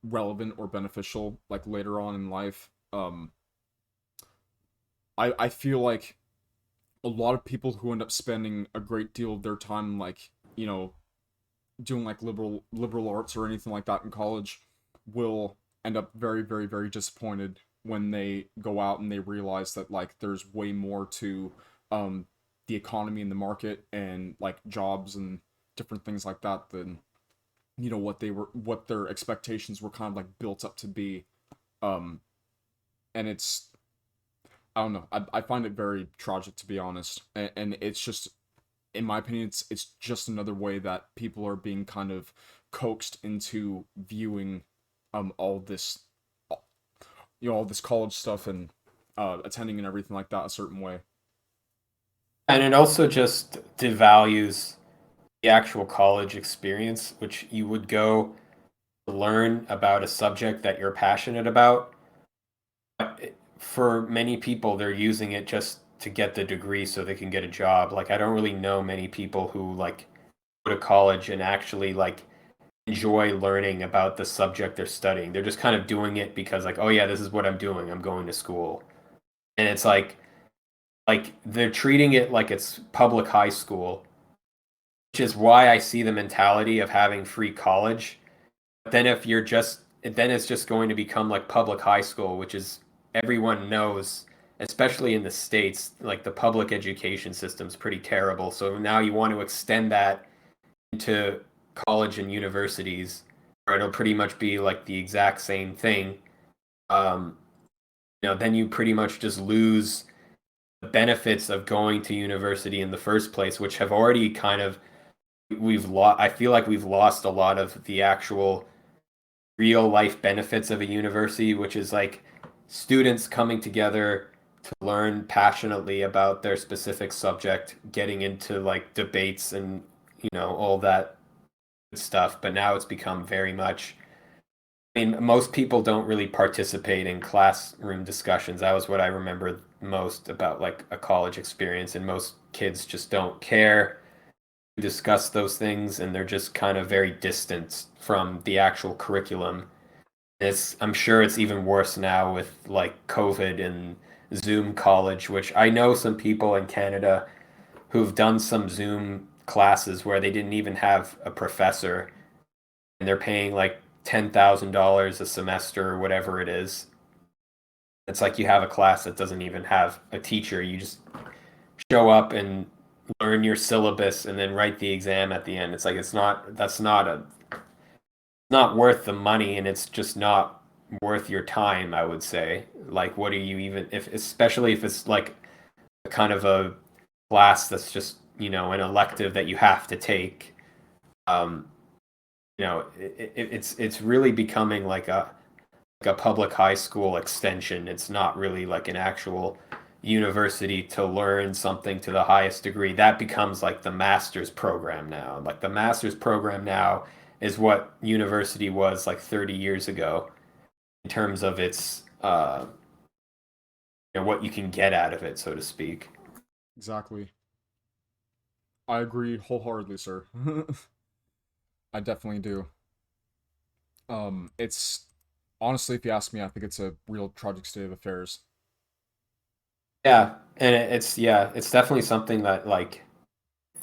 relevant or beneficial like later on in life. I feel like a lot of people who end up spending a great deal of their time like, you know, doing like liberal arts or anything like that in college will end up very very disappointed when they go out and they realize that like there's way more to um the economy and the market and like jobs and different things like that than, you know, what their expectations were kind of like built up to be. um and it's, I don't know, I find it very tragic, to be honest, and it's just, in my opinion, it's just another way that people are being kind of coaxed into viewing all this, you know, all this college stuff and attending and everything like that a certain way. And it also just devalues the actual college experience, which you would go to learn about a subject that you're passionate about. But for many people, they're using it just to get the degree so they can get a job. Like I don't really know many people who like go to college and actually like enjoy learning about the subject they're studying. They're just kind of doing it because like, oh yeah, this is what I'm doing. I'm going to school. And it's like they're treating it like it's public high school, which is why I see the mentality of having free college. But then if you're just then it's just going to become like public high school, which is everyone knows, especially in the States, like the public education system's pretty terrible. So now you want to extend that into college and universities, where it'll pretty much be like the exact same thing. Um, then you pretty much just lose the benefits of going to university in the first place, which have already kind of we've lost. I feel like we've lost a lot of the actual real life benefits of a university, which is like students coming together to learn passionately about their specific subject, getting into like debates and all that stuff. But now it's become very much. I mean, most people don't really participate in classroom discussions. That was what I remember most about like a college experience, and most kids just don't care to discuss those things, and they're just kind of very distant from the actual curriculum. I'm sure it's even worse now with like COVID and Zoom college, which I know some people in Canada who've done some Zoom classes where they didn't even have a professor, and they're paying like $10,000 a semester or whatever it is. It's like you have a class that doesn't even have a teacher. You just show up and learn your syllabus and then write the exam at the end. It's like that's not worth the money, and it's just not worth your time, I would say. Like what are you even if especially if it's like a kind of a class that's just, an elective that you have to take. Um, it's really becoming like a public high school extension. It's not really like an actual university to learn something to the highest degree. That becomes like the master's program now. Like the master's program now is what university was like 30 years ago in terms of its what you can get out of it, so to speak. Exactly. I agree wholeheartedly, sir. I definitely do. It's honestly, if you ask me, I think it's a real tragic state of affairs. Yeah, and it's definitely something that like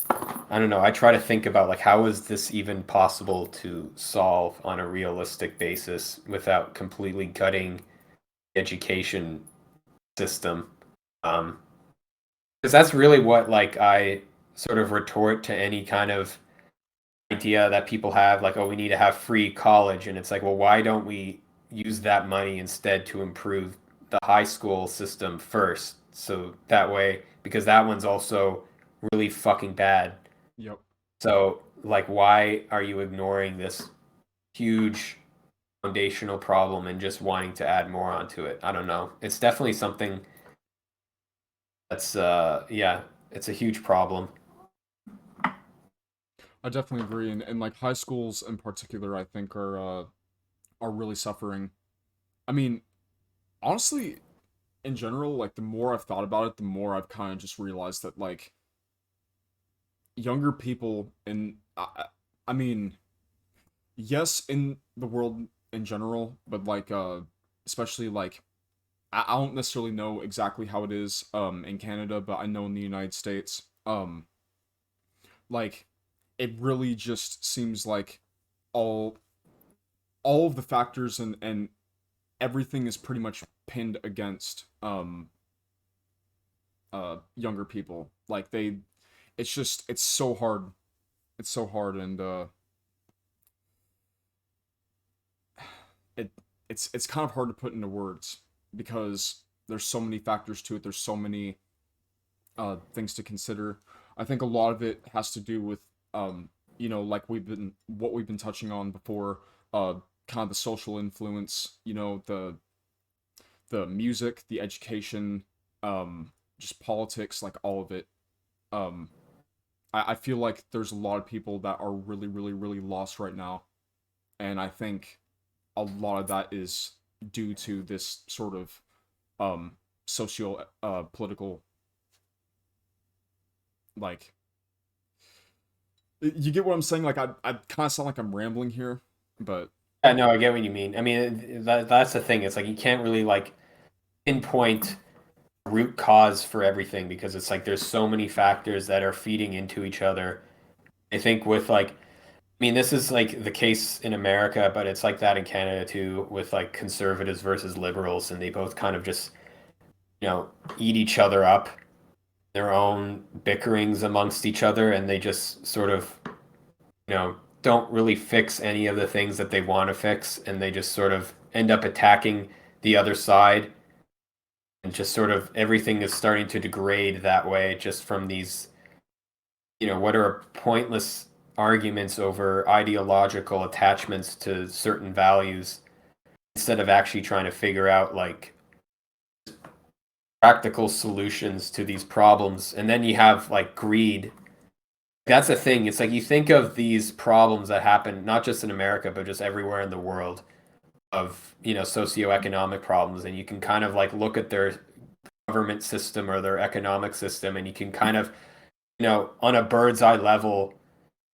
I don't know. I try to think about like how is this even possible to solve on a realistic basis without completely gutting the education system. Um, because that's really what like I sort of retort to any kind of idea that people have, like, oh, we need to have free college, and it's like, well, why don't we use that money instead to improve the high school system first. So that way, because that one's also really fucking bad. Yep. So, like, why are you ignoring this huge foundational problem and just wanting to add more onto it? I don't know. It's definitely something that's, yeah, it's a huge problem. I definitely agree, and like high schools in particular, I think are really suffering. I mean, honestly, in general, like the more I've thought about it, the more I've kind of just realized that like younger people, and I mean, yes, in the world in general, but like especially like I don't necessarily know exactly how it is in Canada, but I know in the United States, like it really just seems like all all of the factors and everything is pretty much pinned against younger people. Like they it's just it's so hard. It's so hard, and it it's kind of hard to put into words because there's so many factors to it. There's so many things to consider. I think a lot of it has to do with like what we've been touching on before, uh, kind of the social influence, the music, the education, just politics, like all of it. Um, I feel like there's a lot of people that are really, really, really lost right now, and I think a lot of that is due to this sort of socio political, like, you get what I'm saying? Like I kind of sound like I'm rambling here, but Yeah, no, I get what you mean. I mean, that's the thing. It's like you can't really like pinpoint root cause for everything because it's like there's so many factors that are feeding into each other. I think with like, I mean, this is like the case in America, but it's like that in Canada too, with like conservatives versus liberals, and they both kind of just, eat each other up, their own bickerings amongst each other, and they just sort of, don't really fix any of the things that they want to fix, and they just sort of end up attacking the other side, and just sort of everything is starting to degrade that way just from these, what are pointless arguments over ideological attachments to certain values instead of actually trying to figure out like practical solutions to these problems. And then you have like greed. That's the thing. It's like you think of these problems that happen not just in America, but just everywhere in the world of, socioeconomic problems. And you can kind of like look at their government system or their economic system, and you can kind of, on a bird's eye level,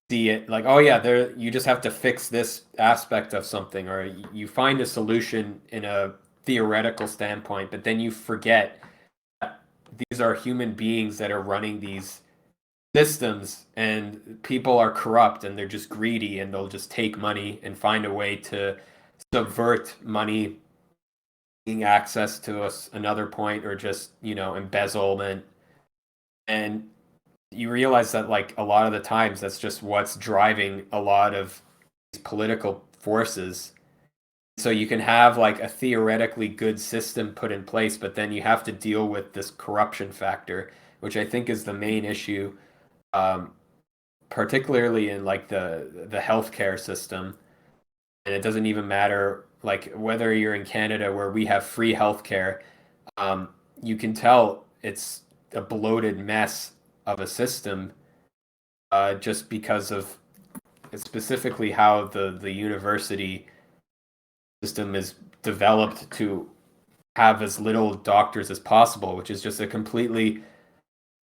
see it like, oh yeah, there you just have to fix this aspect of something, or you find a solution in a theoretical standpoint, but then you forget that these are human beings that are running these systems, and people are corrupt and they're just greedy, and they'll just take money and find a way to subvert money being access to us another point, or just embezzlement. And you realize that like a lot of the times that's just what's driving a lot of these political forces. So you can have like a theoretically good system put in place, but then you have to deal with this corruption factor, which I think is the main issue, um, particularly in like the healthcare system. And it doesn't even matter like whether you're in Canada where we have free healthcare. You can tell it's a bloated mess of a system, just because of specifically how the university system is developed to have as little doctors as possible, which is just a completely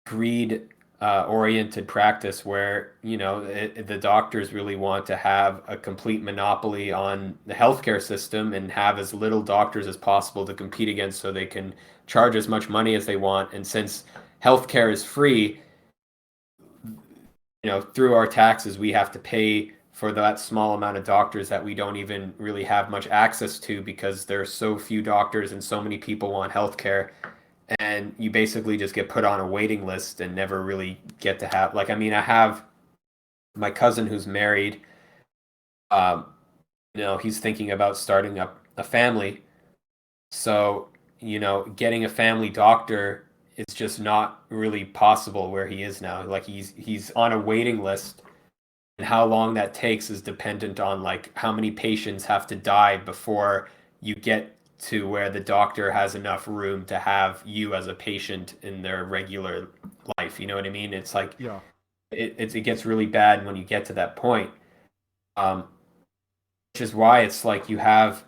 greed oriented practice where the doctors really want to have a complete monopoly on the healthcare system and have as little doctors as possible to compete against, so they can charge as much money as they want. And since healthcare is free, through our taxes, we have to pay for that small amount of doctors that we don't even really have much access to because there are so few doctors and so many people want healthcare. And you basically just get put on a waiting list and never really get to have, like, I mean, I have my cousin who's married. Um, he's thinking about starting up a family. So getting a family doctor is just not really possible where he is now. Like he's on a waiting list, and how long that takes is dependent on like how many patients have to die before you get to where the doctor has enough room to have you as a patient in their regular life. You know what I mean? It's like Yeah. it gets really bad when you get to that point. Um, which is why it's like you have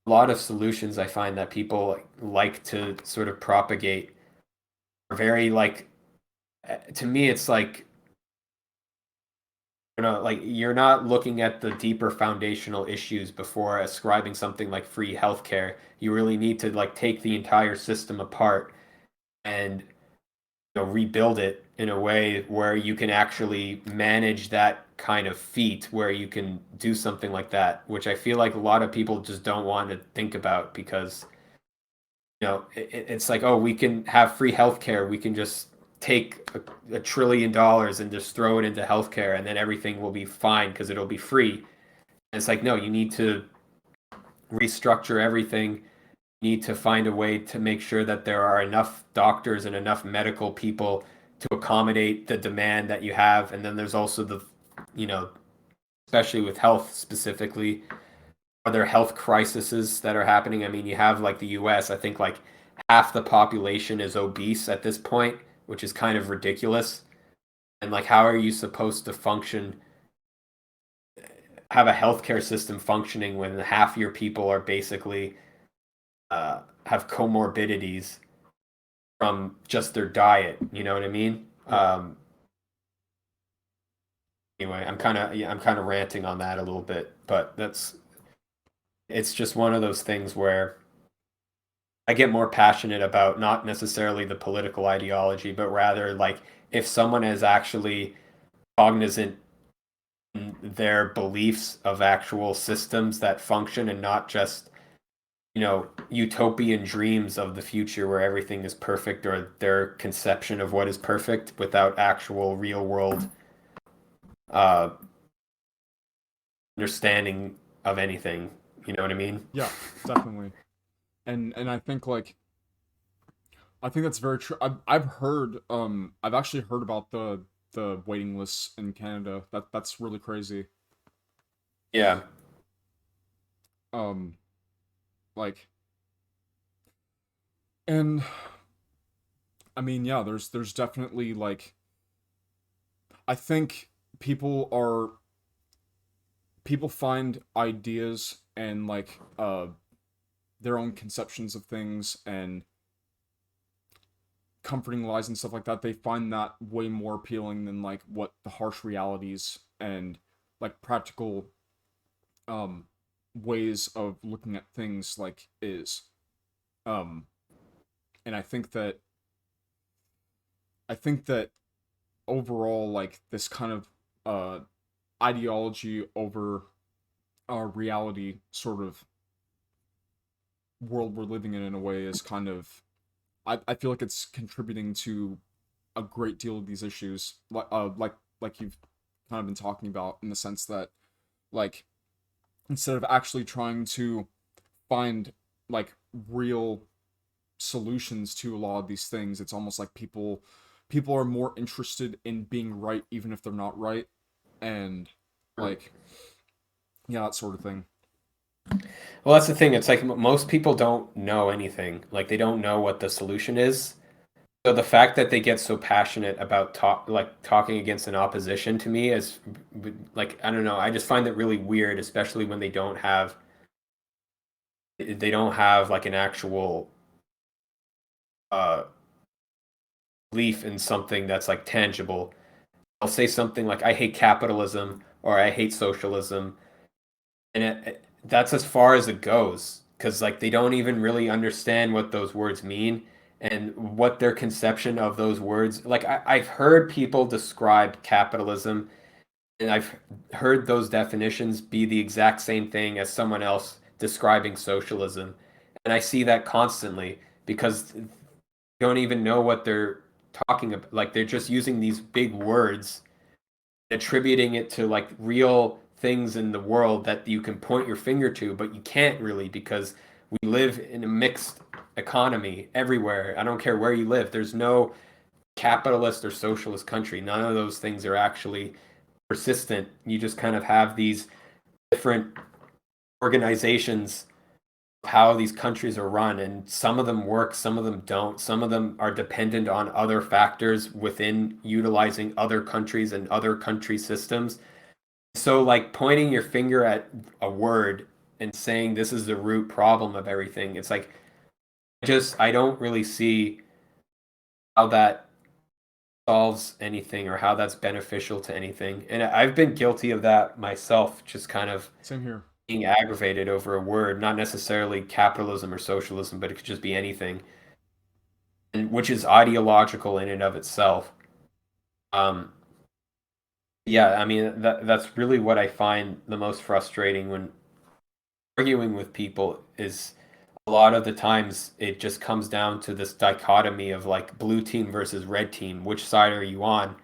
a lot of solutions I find that people like to sort of propagate are very like to me it's like like you're not looking at the deeper foundational issues before ascribing something like free healthcare. You really need to like take the entire system apart and rebuild it in a way where you can actually manage that kind of feat where you can do something like that, which I feel like a lot of people just don't want to think about because it's like, oh, we can have free healthcare. We can just take $1 trillion and just throw it into healthcare and then everything will be fine because it'll be free. And it's like, no, you need to restructure everything. You need to find a way to make sure that there are enough doctors and enough medical people to accommodate the demand that you have. And then there's also you know, especially with health specifically, are there health crises that are happening? I mean, you have like the US, I think like half the population is obese at this point, which is kind of ridiculous. And like, how are you supposed to function, have a healthcare system functioning when half your people are basically have comorbidities from just their diet? You know what I mean? Yeah. Anyway, I'm kind of ranting on that a little bit, but it's just one of those things where I get more passionate about not necessarily the political ideology, but rather like if someone is actually cognizant in their beliefs of actual systems that function and not just, utopian dreams of the future where everything is perfect or their conception of what is perfect without actual real world uh, understanding of anything. You know what I mean? Yeah, definitely. And I think that's very true. I've heard I've actually heard about the waiting lists in Canada. That's really crazy. Yeah. Um like and I mean, yeah, there's definitely like I think people are people find ideas and like their own conceptions of things and comforting lies and stuff like that. They find that way more appealing than like what the harsh realities and like practical um ways of looking at things like is. Um and I think that overall like this kind of ideology over reality sort of world we're living in a way is kind of I feel like it's contributing to a great deal of these issues like you've kind of been talking about in the sense that like instead of actually trying to find like real solutions to a lot of these things, it's almost like people are more interested in being right even if they're not right, and like yeah, that sort of thing. Well, that's the thing. It's like most people don't know anything. Like they don't know what the solution is. So the fact that they get so passionate about talking against an opposition to me is like I don't know. I just find it really weird, especially when they don't have like an actual uh belief in something that's like tangible. I'll say something like I hate capitalism or I hate socialism, and that's as far as it goes because like they don't even really understand what those words mean and what their conception of those words like I've heard people describe capitalism and I've heard those definitions be the exact same thing as someone else describing socialism, and I see that constantly because they don't even know what they're talking about. Like they're just using these big words, attributing it to like real things in the world that you can point your finger to, but you can't really because we live in a mixed economy everywhere. I don't care where you live. There's no capitalist or socialist country. None of those things are actually persistent. You just kind of have these different organizations of how these countries are run, and some of them work, some of them don't. Some of them are dependent on other factors within utilizing other countries and other country systems. So, like pointing your finger at a word and saying this is the root problem of everything, it's like I don't really see how that solves anything or how that's beneficial to anything. And I've been guilty of that myself, just kind of Same here. being aggravated over a word, not necessarily capitalism or socialism, but it could just be anything, and which is ideological in and of itself. Um, yeah, I mean that's really what I find the most frustrating when arguing with people is a lot of the times it just comes down to this dichotomy of like blue team versus red team. Which side are you on?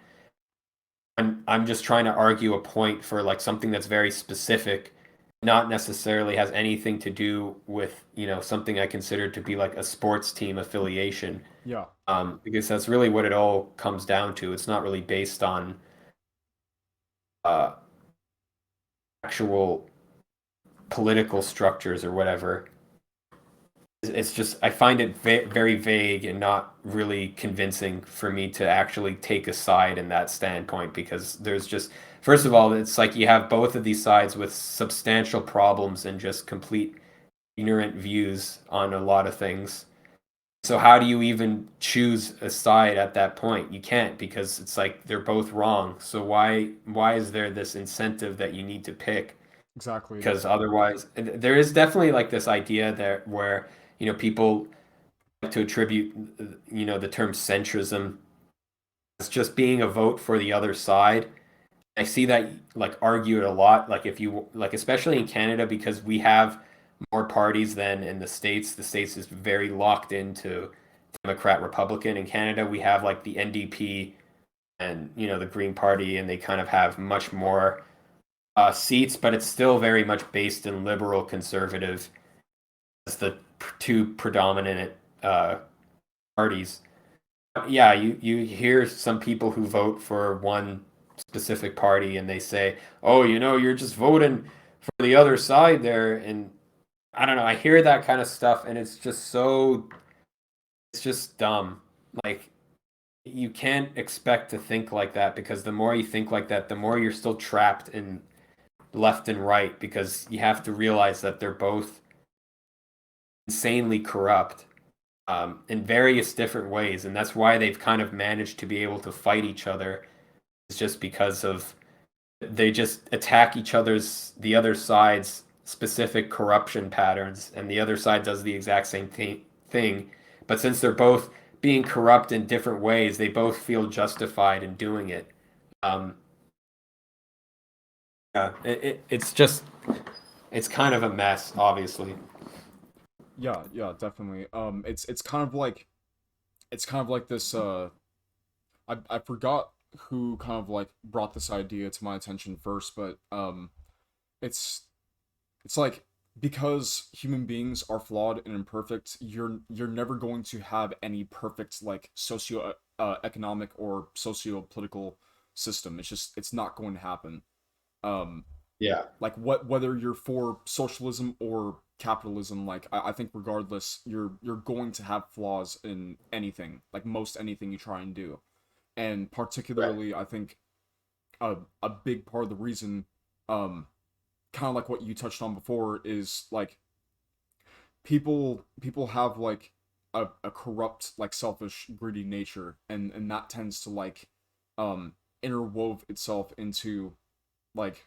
I'm just trying to argue a point for like something that's very specific, not necessarily has anything to do with, something I consider to be like a sports team affiliation. Yeah, Because that's really what it all comes down to. It's not really based on uh, actual political structures or whatever. It's just I find it very vague and not really convincing for me to actually take a side in that standpoint, because there's just, first of all, it's like you have both of these sides with substantial problems and just complete ignorant views on a lot of things. So how do you even choose a side at that point? You can't, because it's like they're both wrong. So why is there this incentive that you need to pick? exactly. Because otherwise, there is definitely like this idea there where people like to attribute the term centrism as just being a vote for the other side. I see that like argued a lot, like if you like, especially in Canada, because we have more parties than in the States. The States is very locked into Democrat Republican. In Canada we have like the NDP and the Green Party, and they kind of have much more seats, but it's still very much based in liberal conservative as the two predominant uh, parties. Yeah, you hear some people who vote for one specific party and they say, "Oh, you're just voting for the other side there." And I don't know, I hear that kind of stuff and it's just dumb. Like you can't expect to think like that, because the more you think like that, the more you're still trapped in left and right, because you have to realize that they're both insanely corrupt in various different ways, and that's why they've kind of managed to be able to fight each other. It's just because of they just attack the other side's specific corruption patterns, and the other side does the exact same thing. But since they're both being corrupt in different ways, they both feel justified in doing it. Um, yeah, it's kind of a mess, obviously. Yeah, yeah, definitely. It's kind of like this. I forgot who kind of like brought this idea to my attention first, but it's it's like, because human beings are flawed and imperfect, you're never going to have any perfect like socio economic or socio political system. It's not going to happen. Um, Yeah. like whether you're for socialism or capitalism, like I think regardless, you're going to have flaws in anything, like most anything you try and do. And Right. particularly I think a big part of the reason, um kind of like what you touched on before, is like people have like a corrupt, like selfish, greedy nature, and that tends to like um interwove itself into like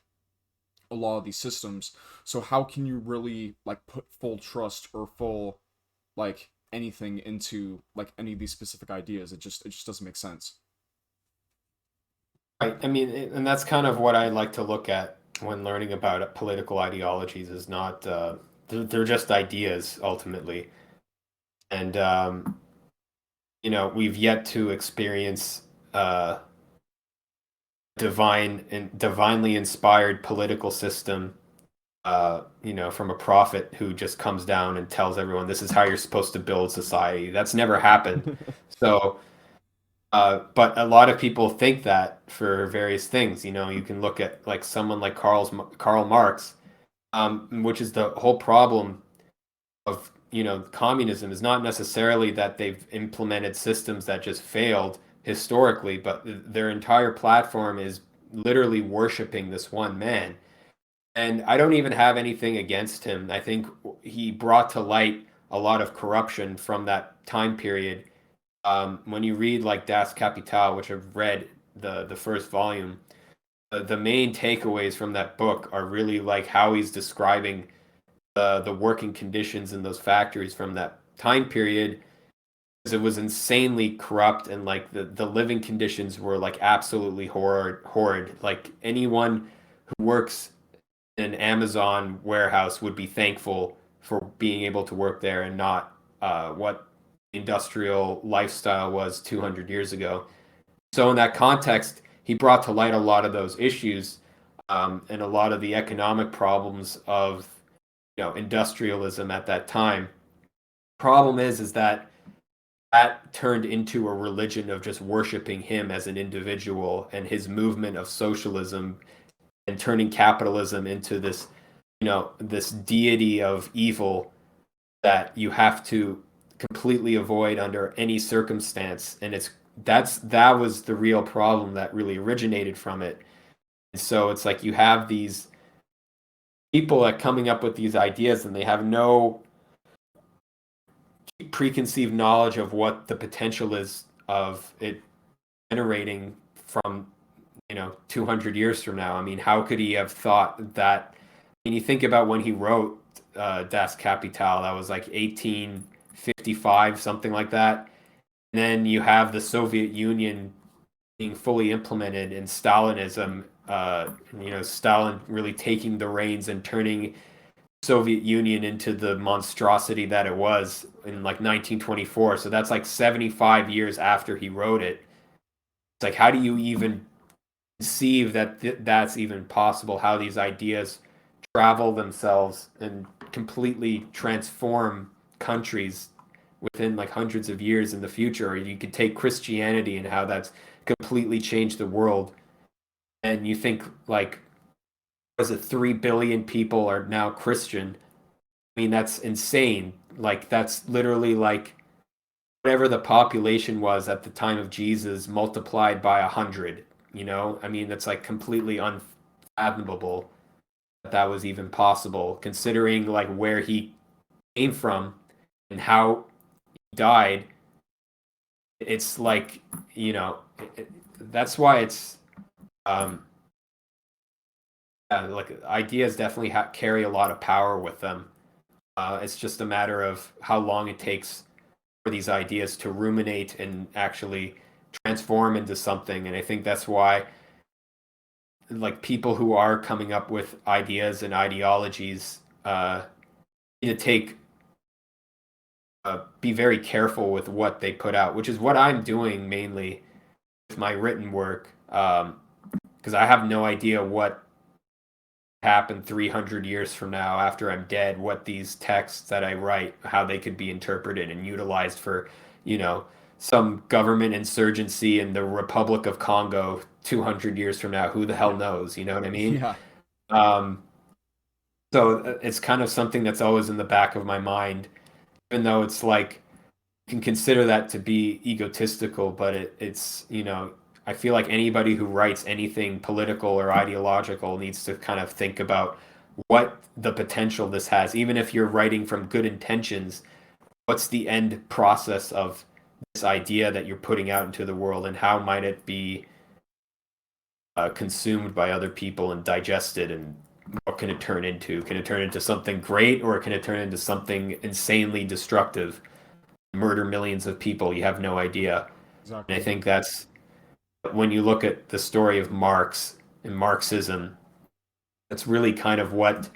a lot of these systems. So how can you really like put full trust or full like anything into like any of these specific ideas? It just doesn't make sense. Right. I mean, and that's kind of what I like to look at when learning about political ideologies, is not they're just ideas ultimately. And we've yet to experience uh, divinely inspired political system from a prophet who just comes down and tells everyone this is how you're supposed to build society. That's never happened. So, but a lot of people think that for various things. You can look at like someone like Karl Marx, which is the whole problem of communism is not necessarily that they've implemented systems that just failed historically, but their entire platform is literally worshiping this one man. And I don't even have anything against him. I think he brought to light a lot of corruption from that time period. When you read like Das Kapital, which I've read the first volume, the main takeaways from that book are really like how he's describing the working conditions in those factories from that time period, because it was insanely corrupt, and like the living conditions were like absolutely horrid. Like anyone who works in an Amazon warehouse would be thankful for being able to work there and not what industrial lifestyle was 200 years ago. So in that context, he brought to light a lot of those issues, and a lot of the economic problems of industrialism at that time. Problem is that turned into a religion of just worshiping him as an individual and his movement of socialism, and turning capitalism into this deity of evil that you have to completely avoid under any circumstance. And that was the real problem that really originated from it. And so it's like you have these people that coming up with these ideas, and they have no preconceived knowledge of what the potential is of it generating from 200 years from now. I mean, how could he have thought that? I mean, you think about when he wrote Das Kapital, that was like 1855, something like that. And then you have the Soviet Union being fully implemented in Stalinism. Stalin really taking the reins and turning Soviet Union into the monstrosity that it was in like 1924. So that's like 75 years after he wrote it. It's like, how do you even conceive that that's even possible? How these ideas travel themselves and completely transform countries within like hundreds of years in the future? Or you could take Christianity and how that's completely changed the world. And you think like, was it 3 billion people are now Christian? I mean, that's insane. Like, that's literally like whatever the population was at the time of Jesus multiplied by 100. I mean, that's like completely unfathomable that that was even possible, considering like where he came from and how he died. It's like, that's why it's like ideas definitely carry a lot of power with them. It's just a matter of how long it takes for these ideas to ruminate and actually transform into something. And I think that's why like people who are coming up with ideas and ideologies need to be very careful with what they put out, which is what I'm doing mainly with my written work, because I have no idea what happen 300 years from now after I'm dead, what these texts that I write, how they could be interpreted and utilized for, some government insurgency in the Republic of Congo 200 years from now. Who the hell knows? You know what I mean? Yeah. Um, so it's kind of something that's always in the back of my mind, even though it's like, you can consider that to be egotistical, but it's, I feel like anybody who writes anything political or ideological needs to kind of think about what the potential this has. Even if you're writing from good intentions, what's the end process of this idea that you're putting out into the world, and how might it be consumed by other people and digested, and what can it turn into? Can it turn into something great, or can it turn into something insanely destructive, murder millions of people? You have no idea. And I Exactly. think that's when you look at the story of Marx and Marxism, that's really kind of what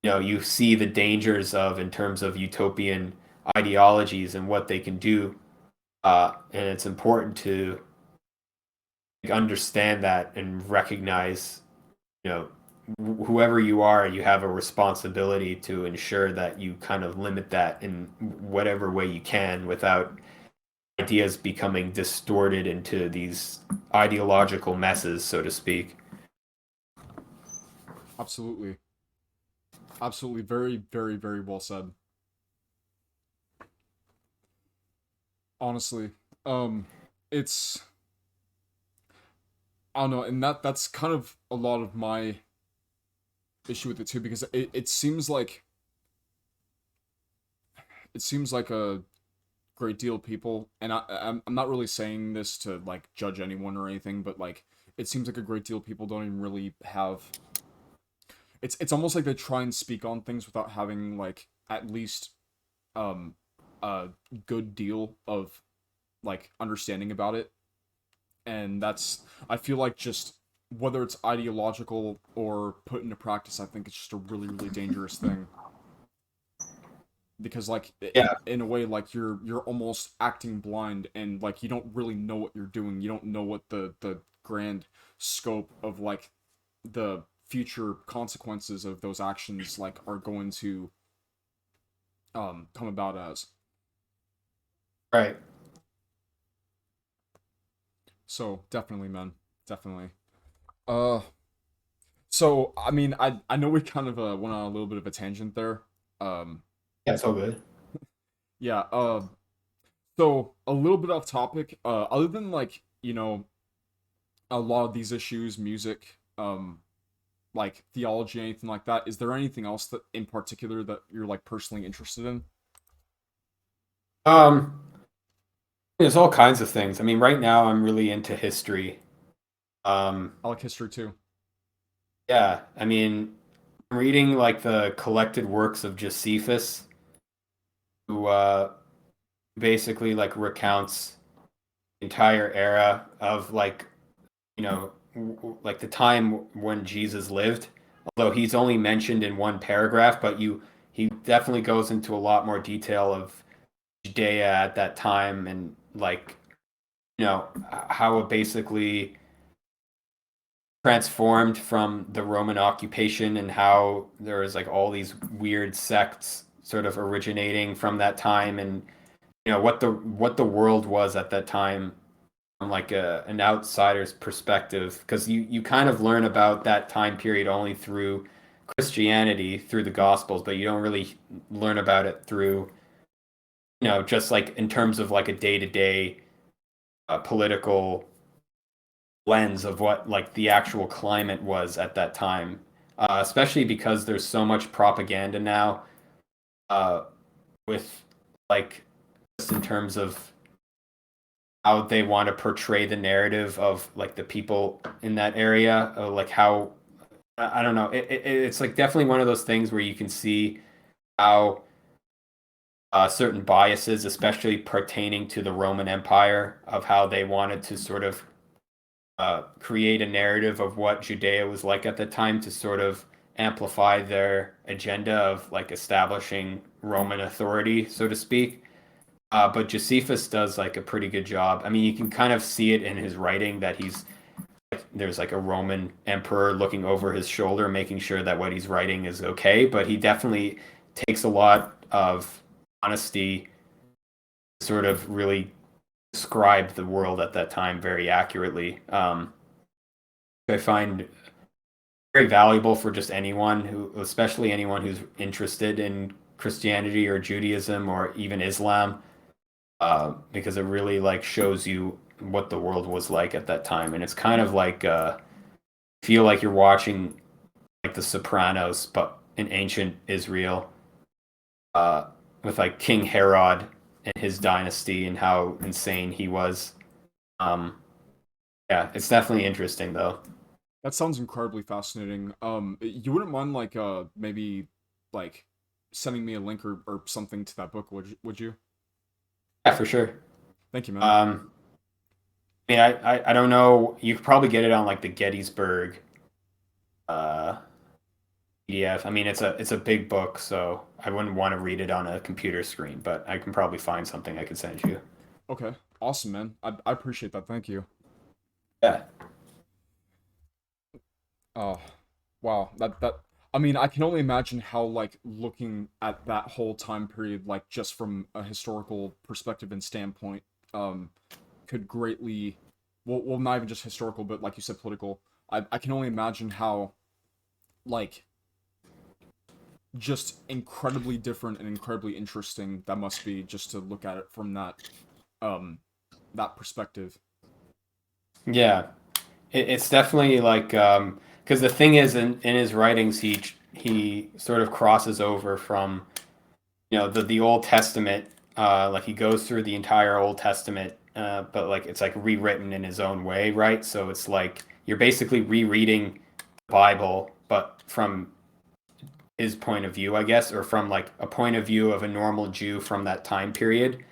you see the dangers of in terms of utopian ideologies and what they can do. And it's important to understand that and recognize, you know, whoever you are, you have a responsibility to ensure that you kind of limit that in whatever way you can without ideas becoming distorted into these ideological messes, so to speak. Absolutely. Absolutely. Very, very, very well said. Honestly. Um, it's I don't know, and that's kind of a lot of my issue with it too, because it seems like a great deal of people, and I'm not really saying this to like judge anyone or anything, but like it seems like a great deal of people don't even really have. It's almost like they try and speak on things without having like at least um a good deal of like understanding about it, and that's I feel like just whether it's ideological or put into practice, I think it's just a really really dangerous thing because like Yeah, in a way like you're almost acting blind and like you don't really know what you're doing. You don't know what the grand scope of like the future consequences of those actions like are going to come about as. right. So definitely, man, definitely. uh so I mean I know we kind of went on a little bit of a tangent there. um Yeah, it's all good. yeah. So a little bit off topic, other than like a lot of these issues, music, like theology, anything like that, is there anything else that in particular that you're like personally interested in? Um, there's all kinds of things. I mean, right now I'm really into history. Um, I like history too. yeah, I mean, I'm reading like the collected works of Josephus, who basically like recounts the entire era of like like the time when Jesus lived. Although he's only mentioned in one paragraph, but you he definitely goes into a lot more detail of Judea at that time and like how it basically transformed from the Roman occupation and how there was like all these weird sects sort of originating from that time and what the world was at that time from like an outsider's perspective because you kind of learn about that time period only through Christianity through the Gospels, but you don't really learn about it through just like in terms of like a day-to-day political lens of what like the actual climate was at that time, especially because there's so much propaganda now uh, with like just in terms of how they want to portray the narrative of like the people in that area, like how I don't know. It's like definitely one of those things where you can see how certain biases, especially pertaining to the Roman Empire, of how they wanted to sort of create a narrative of what Judea was like at the time to sort of amplify their agenda of like establishing Roman authority, so to speak. But Josephus does like a pretty good job. I mean, you can kind of see it in his writing that there's like a Roman emperor looking over his shoulder, making sure that what he's writing is okay. But he definitely takes a lot of honesty, to sort of really describe the world at that time very accurately. I find very valuable for just anyone who, especially anyone who's interested in Christianity or Judaism or even Islam, because it really like shows you what the world was like at that time, and it's kind of like feel like you're watching like The Sopranos, but in ancient Israel, uh, with like King Herod and his dynasty and how insane he was. Um, yeah, it's definitely interesting though. That sounds incredibly fascinating. You wouldn't mind like maybe like sending me a link or something to that book, would you? Yeah, for sure. Thank you, man. Um, I mean, I don't know. You could probably get it on like the Gettysburg uh, PDF. I mean, it's a big book, so I wouldn't want to read it on a computer screen, but I can probably find something I could send you. Okay, awesome, man. I appreciate that. Thank you. Yeah. Oh, Wow, that I mean, I can only imagine how like looking at that whole time period, like just from a historical perspective and standpoint, um, could greatly, well, not even just historical, but like you said, political. I can only imagine how like just incredibly different and incredibly interesting that must be just to look at it from um that perspective. Yeah, it's definitely like because the thing is in his writings he sort of crosses over from the Old Testament, like he goes through the entire Old Testament, but like it's like rewritten in his own way, right? So it's like you're basically rereading the Bible, but from his point of view, I guess, or from like a point of view of a normal Jew from that time period.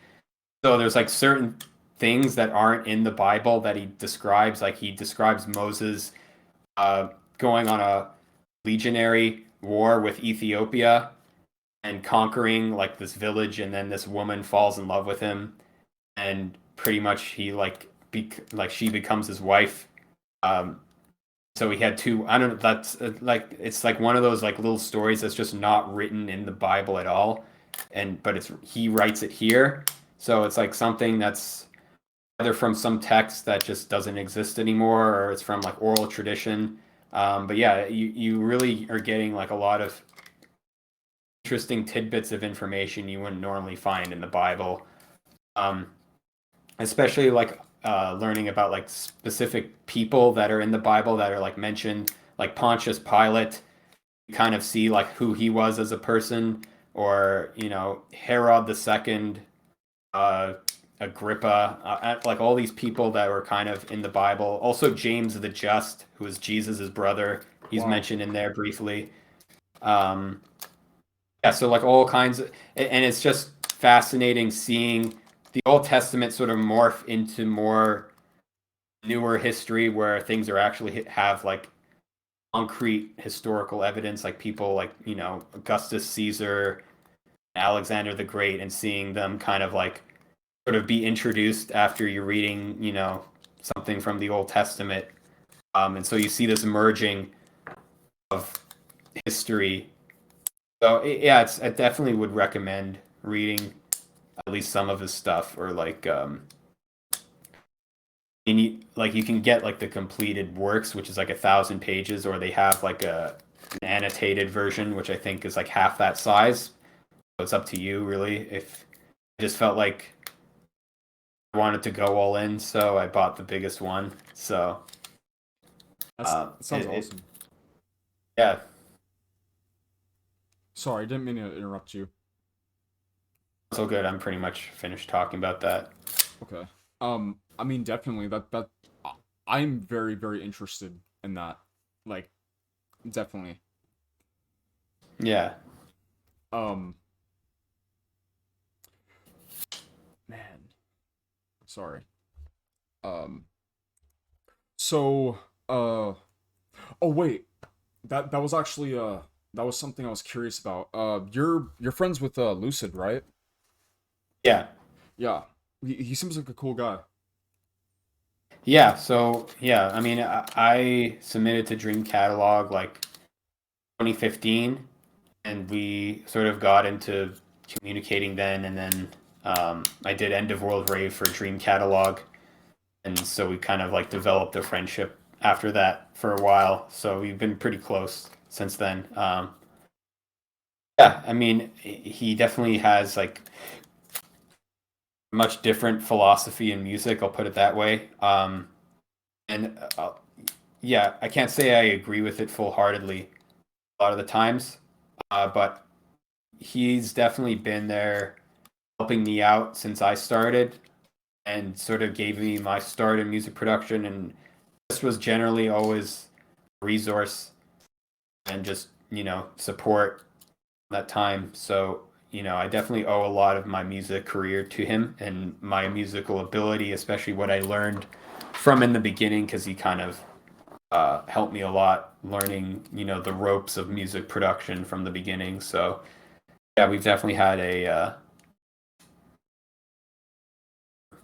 So there's like certain things that aren't in the Bible that he describes, like he describes Moses uh, going on a legionary war with Ethiopia and conquering like this village, and then this woman falls in love with him, and pretty much he like she becomes his wife. Um, so he had two. I don't know. That's like it's like one of those like little stories that's just not written in the Bible at all, and but it's he writes it here. So it's like something that's either from some text that just doesn't exist anymore, or it's from like oral tradition. But yeah, you really are getting like a lot of interesting tidbits of information you wouldn't normally find in the Bible. Um, Especially like learning about like specific people that are in the Bible that are like mentioned, like Pontius Pilate. You kind of see like who he was as a person, or Herod the Second, uh, Agrippa, like all these people that were kind of in the Bible. Also James the Just, who is Jesus's brother. He's Wow. mentioned in there briefly. Um, yeah, so like all kinds of, and it's just fascinating seeing the Old Testament sort of morph into more newer history where things are actually have like concrete historical evidence, like people like Augustus Caesar, Alexander the Great, and seeing them kind of like sort of be introduced after you're reading something from the Old Testament, and so you see this merging of history. So yeah, I definitely would recommend reading at least some of his stuff, or like like you can get like the completed works, which is like 1,000 pages, or they have like an annotated version, which I think is like half that size. So it's up to you really. If I just felt like I wanted to go all in, so I bought the biggest one. So That sounds it awesome. yeah. Sorry, I didn't mean to interrupt you. So good. I'm pretty much finished talking about that. Okay. I mean, definitely I'm very, very interested in that. Like, definitely. Yeah. Um, man, sorry. Um, so, oh wait, that was actually that was something I was curious about. You're friends with Lucid, right? Yeah. Yeah. He seems like a cool guy. Yeah. So yeah, I mean, I submitted to Dream Catalog like 2015, and we sort of got into communicating then, and then I did End of World Rave for Dream Catalog, and so we kind of like developed a friendship after that for a while. So we've been pretty close since then. Yeah, I mean, he definitely has like much different philosophy in music. I'll put it that way. And yeah, I can't say I agree with it full heartedly a lot of the times, but he's definitely been there helping me out since I started, and sort of gave me my start in music production, and this was generally always a resource and just support that time. So I definitely owe a lot of my music career to him and my musical ability, especially what I learned from in the beginning, because he kind of helped me a lot learning the ropes of music production from the beginning. So yeah, we've definitely had a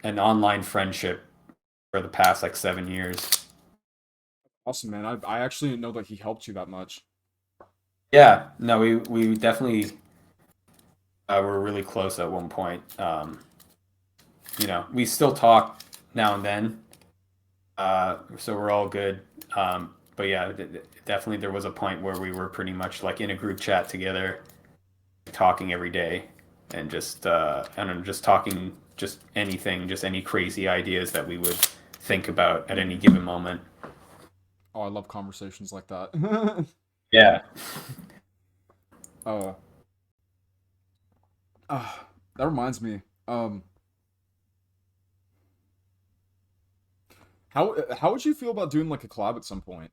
an online friendship for the past like 7 years. Awesome, man. I actually didn't know that he helped you that much. Yeah, no, we definitely were really close at one point. We still talk now and then, so we're all good. But yeah, definitely there was a point where we were pretty much like in a group chat together, talking every day, and just I don't know, just talking, just anything, just any crazy ideas that we would think about at any given moment. Oh, I love conversations like that. Yeah. uh, uh, that reminds me. How would you feel about doing like a collab at some point?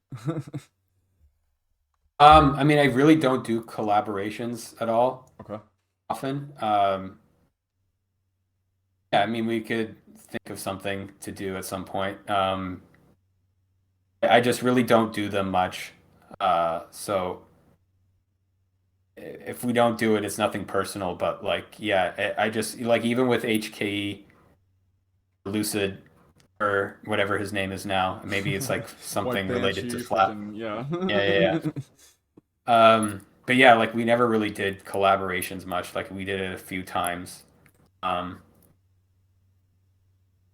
I mean, I really don't do collaborations at all Okay. often. Yeah, I mean, we could think of something to do at some point. I just really don't do them much. So if we don't do it, it's nothing personal, but like, yeah, I just like even with HKE, Lucid, or whatever his name is now, maybe it's like White something related to Banshee, Flat. freaking yeah. Yeah, yeah, yeah. But yeah, like we never really did collaborations much. Like we did it a few times. Um,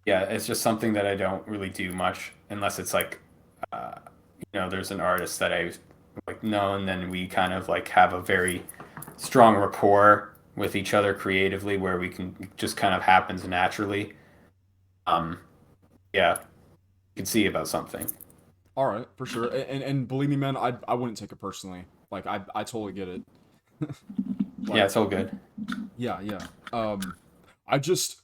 yeah, it's just something that I don't really do much unless it's like, uh, there's an artist that I like know, and then we kind of like have a very strong rapport with each other creatively, where we can just kind of happens naturally. Um, yeah, you can see about something. All right, for sure. And believe me, man, I wouldn't take it personally. Like I totally get it. Yeah, Like it's all good. yeah, yeah.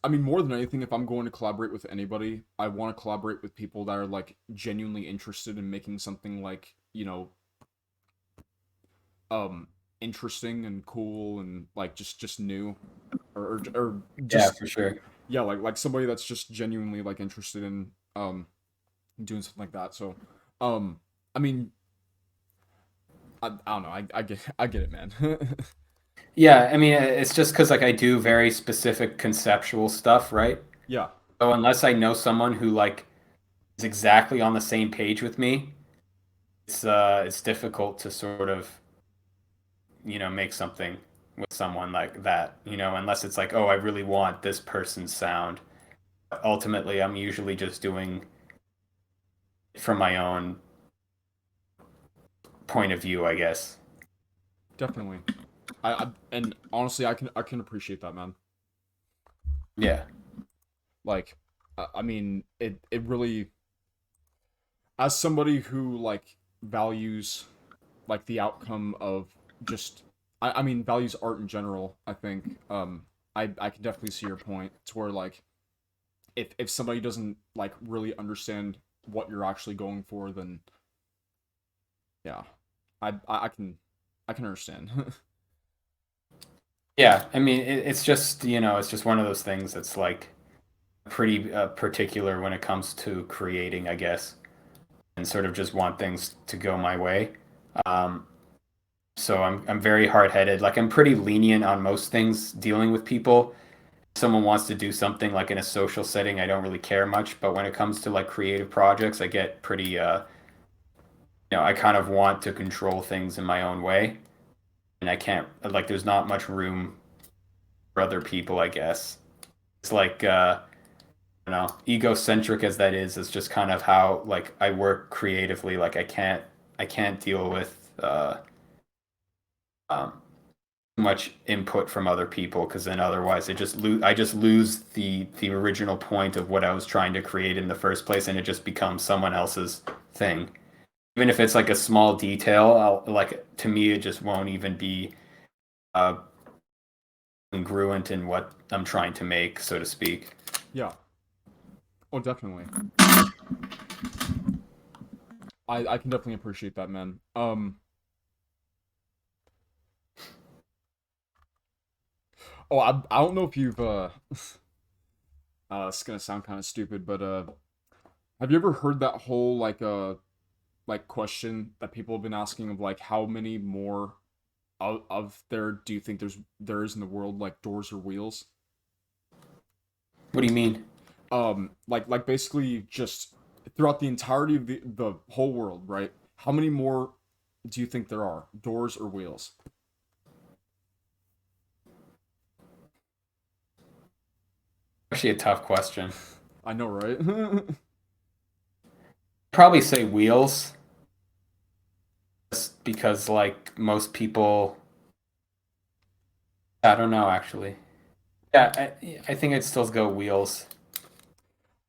I mean, more than anything, if I'm going to collaborate with anybody, I want to collaborate with people that are like genuinely interested in making something like, um, interesting and cool and like just new, or Yeah, just for sure. yeah, like somebody that's just genuinely like interested in doing something like that. So, um, I mean, I don't know. I get it, man. Yeah, I mean, it's just because like I do very specific conceptual stuff, right? Yeah, So unless I know someone who like is exactly on the same page with me, it's difficult to sort of make something with someone like that, unless it's like, oh, I really want this person's sound. Ultimately, I'm usually just doing it from my own point of view, I guess. definitely. And honestly, I can appreciate that, man. Yeah. Like, I mean, it really, as somebody who like values like the outcome of just, I mean, values art in general. I think, I can definitely see your point. It's where like, if somebody doesn't like really understand what you're actually going for, then yeah, I can understand. Yeah, I mean, it's just, it's just one of those things that's like pretty particular when it comes to creating, I guess, and sort of just want things to go my way. Um, so I'm very hard-headed. Like I'm pretty lenient on most things dealing with people. If someone wants to do something like in a social setting, I don't really care much, but when it comes to like creative projects, I get pretty I kind of want to control things in my own way, and I can't like there's not much room for other people, I guess. It's like egocentric as that is just kind of how like I work creatively. Like I can't deal with um, much input from other people because then otherwise I just lose the original point of what I was trying to create in the first place, and it just becomes someone else's thing. Even if it's like a small detail, like to me it just won't even be uh, congruent in what I'm trying to make, so to speak. Yeah. Oh, definitely. I can definitely appreciate that, man. Oh, I don't know if you've it's gonna sound kind of stupid, but have you ever heard that whole like question that people have been asking of like how many more of there do you think there is in the world, like doors or wheels? What do you mean? Like basically just throughout the entirety of the whole world, right? How many more do you think there are, doors or wheels? Actually, a tough question. I know, right? Probably say wheels, just because like most people, I don't know actually. Yeah, I think I'd still go wheels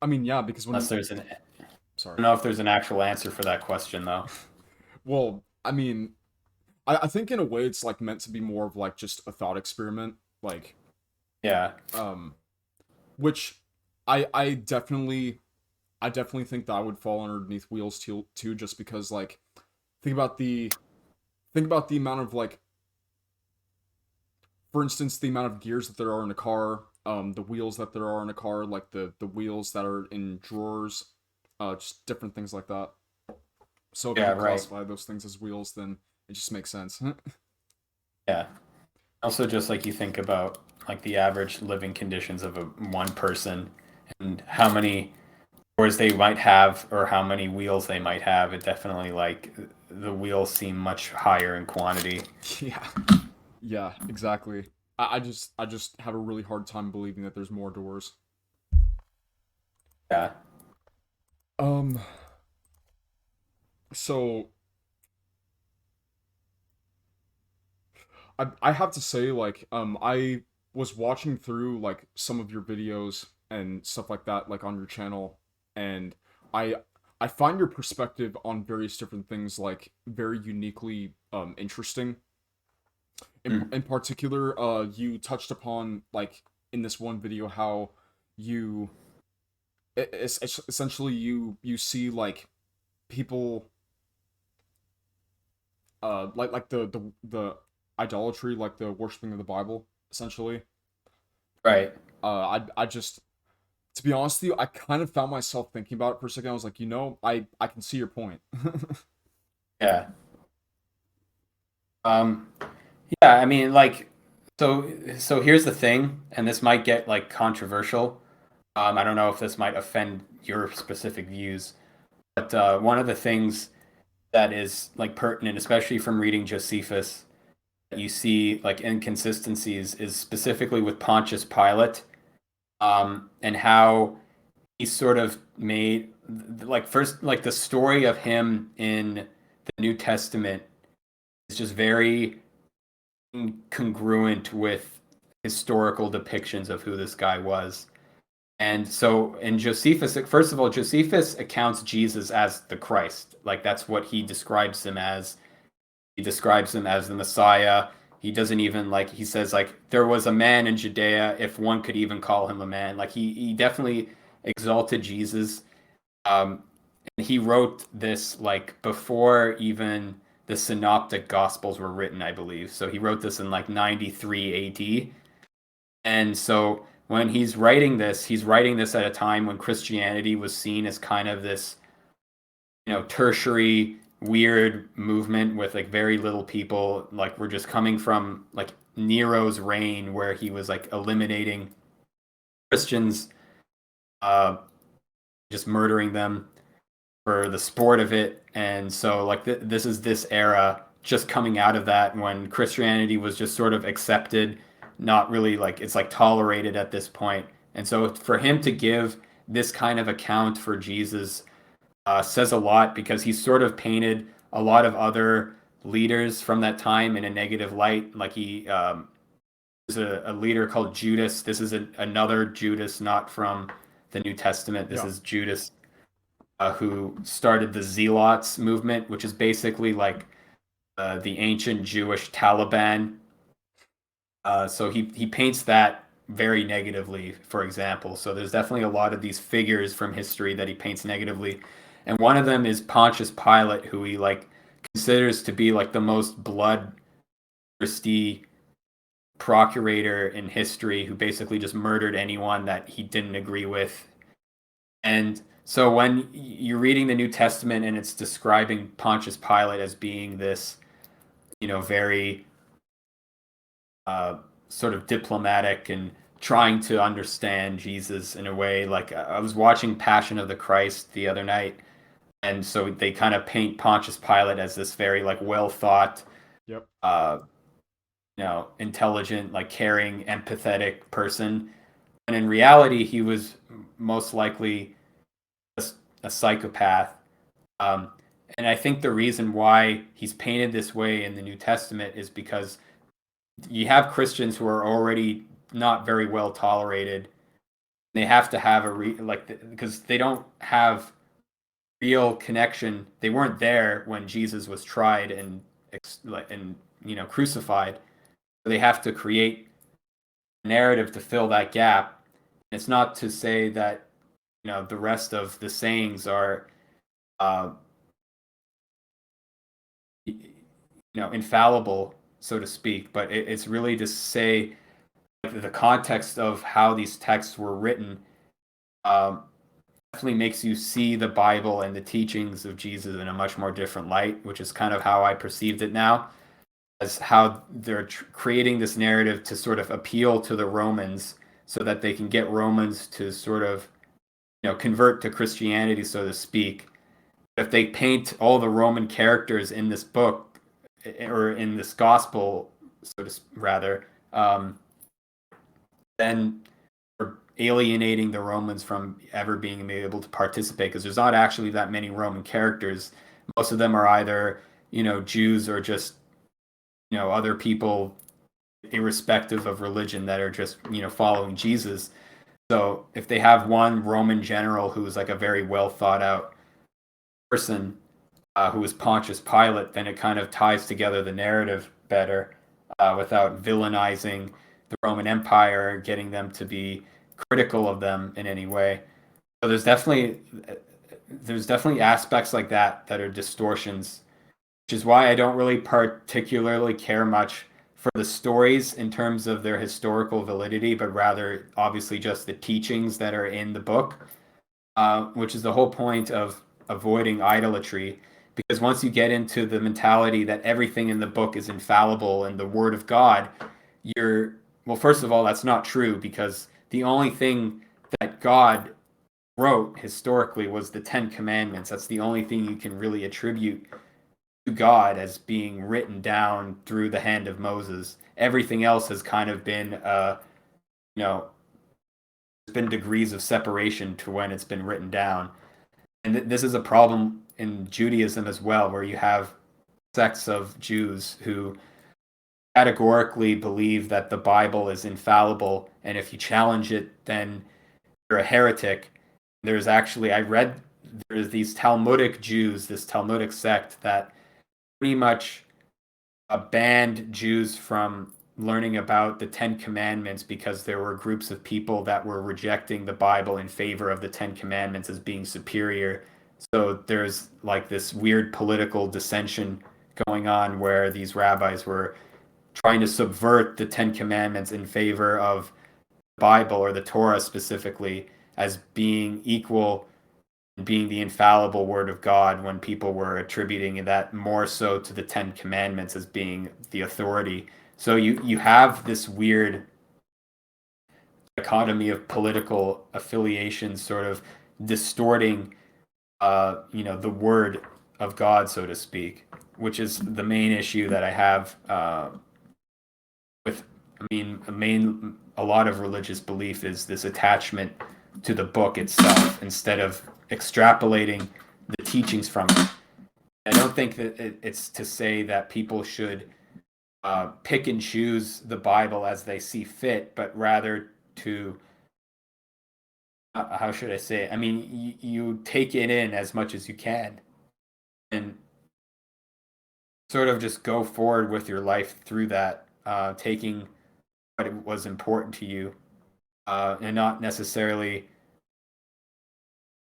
I mean, yeah, because unless when there's an. I sorry. don't know if there's an actual answer for that question though. Well, I mean, I think in a way it's like meant to be more of like just a thought experiment, like Yeah, um, which I definitely think that I would fall underneath wheels too, just because like think about the think about the amount of like, for instance, the amount of gears that there are in a car, the wheels that there are in a car, like the wheels that are in drawers, just different things like that. So if you yeah, could right. classify those things as wheels, then it just makes sense. Yeah. Also, just like you think about like the average living conditions of a one person and how many doors they might have or how many wheels they might have, it definitely like the wheels seem much higher in quantity. Yeah, yeah, exactly. I just have a really hard time believing that there's more doors. Yeah. Um, so I have to say, like, I was watching through like some of your videos and stuff like that, like on your channel, and I I find your perspective on various different things like very uniquely interesting. Mm. In particular, you touched upon like in this one video how you it's essentially you see like people like the idolatry, like the worshiping of the Bible, essentially. Right. I just, to be honest with you, I kind of found myself thinking about it for a second. I was like, I can see your point. Yeah. Um, yeah, I mean, like, so here's the thing, and this might get like controversial. I don't know if this might offend your specific views, but one of the things that is like pertinent, especially from reading Josephus, that you see like inconsistencies is specifically with Pontius Pilate, and how he sort of made like first like the story of him in the New Testament is just very congruent with historical depictions of who this guy was. And so in Josephus, first of all, Josephus accounts Jesus as the Christ. Like that's what he describes him as. He describes him as the Messiah. He doesn't even like he says like there was a man in Judea, if one could even call him a man. Like he definitely exalted Jesus. Um, and he wrote this like before even the synoptic gospels were written, I believe. So he wrote this in like 93 AD. And so when he's writing this at a time when Christianity was seen as kind of this, tertiary weird movement with like very little people. Like we're just coming from like Nero's reign where he was like eliminating Christians, uh, just murdering them for the sport of it. And so like this is this era just coming out of that when Christianity was just sort of accepted, not really like it's like tolerated at this point. And so for him to give this kind of account for Jesus says a lot because he sort of painted a lot of other leaders from that time in a negative light. Like he there's a leader called Judas. This is another Judas, not from the New Testament. This Yeah. is Judas who started the Zealots movement, which is basically like the ancient Jewish Taliban. So he paints that very negatively, for example. So there's definitely a lot of these figures from history that he paints negatively, and one of them is Pontius Pilate, who he like considers to be like the most bloodthirsty procurator in history, who basically just murdered anyone that he didn't agree with. And so when you're reading the New Testament and it's describing Pontius Pilate as being this, very uh, sort of diplomatic and trying to understand Jesus in a way. Like I was watching Passion of the Christ the other night, and so they kind of paint Pontius Pilate as this very like well thought, Yep. uh, intelligent, like caring, empathetic person, and in reality, he was most likely a, a psychopath. Um, and I think the reason why he's painted this way in the New Testament is because you have Christians who are already not very well tolerated. They have to have because they don't have real connection. They weren't there when Jesus was tried and crucified. They have to create a narrative to fill that gap. It's not to say that the rest of the sayings are uh, infallible, so to speak, but it's really to say the context of how these texts were written um, definitely makes you see the Bible and the teachings of Jesus in a much more different light, which is kind of how I perceived it now, as how they're creating this narrative to sort of appeal to the Romans so that they can get Romans to sort of convert to Christianity, so to speak. If they paint all the Roman characters in this book or in this gospel, rather, then we're alienating the Romans from ever being able to participate because there's not actually that many Roman characters. Most of them are either Jews or just other people, irrespective of religion, that are just following Jesus. So if they have one Roman general who's like a very well thought out person who is Pontius Pilate, then it kind of ties together the narrative better without villainizing the Roman Empire, getting them to be critical of them in any way. So there's definitely aspects like that are distortions, which is why I don't really particularly care much for the stories in terms of their historical validity, but rather obviously just the teachings that are in the book, which is the whole point of avoiding idolatry. Because once you get into the mentality that everything in the book is infallible and the word of God, well, first of all, that's not true because the only thing that God wrote historically was the Ten Commandments. That's the only thing you can really attribute to God as being written down through the hand of Moses. Everything else has kind of been, there's been degrees of separation to when it's been written down. And this is a problem in Judaism as well, where you have sects of Jews who categorically believe that the Bible is infallible, and if you challenge it, then you're a heretic. I read there's these Talmudic Jews, this Talmudic sect that pretty much banned Jews from learning about the Ten Commandments because there were groups of people that were rejecting the Bible in favor of the Ten Commandments as being superior. So there's like this weird political dissension going on where these rabbis were trying to subvert the Ten Commandments in favor of the Bible or the Torah specifically as being equal, being the infallible word of God, when people were attributing that more so to the Ten Commandments as being the authority. So you have this weird dichotomy of political affiliations sort of distorting the word of God, so to speak, which is the main issue that I have with, a lot of religious belief is this attachment to the book itself instead of extrapolating the teachings from it. I don't think that it's to say that people should pick and choose the Bible as they see fit, but rather to, how should I say it? You take it in as much as you can and sort of just go forward with your life through that, taking what was important to you and not necessarily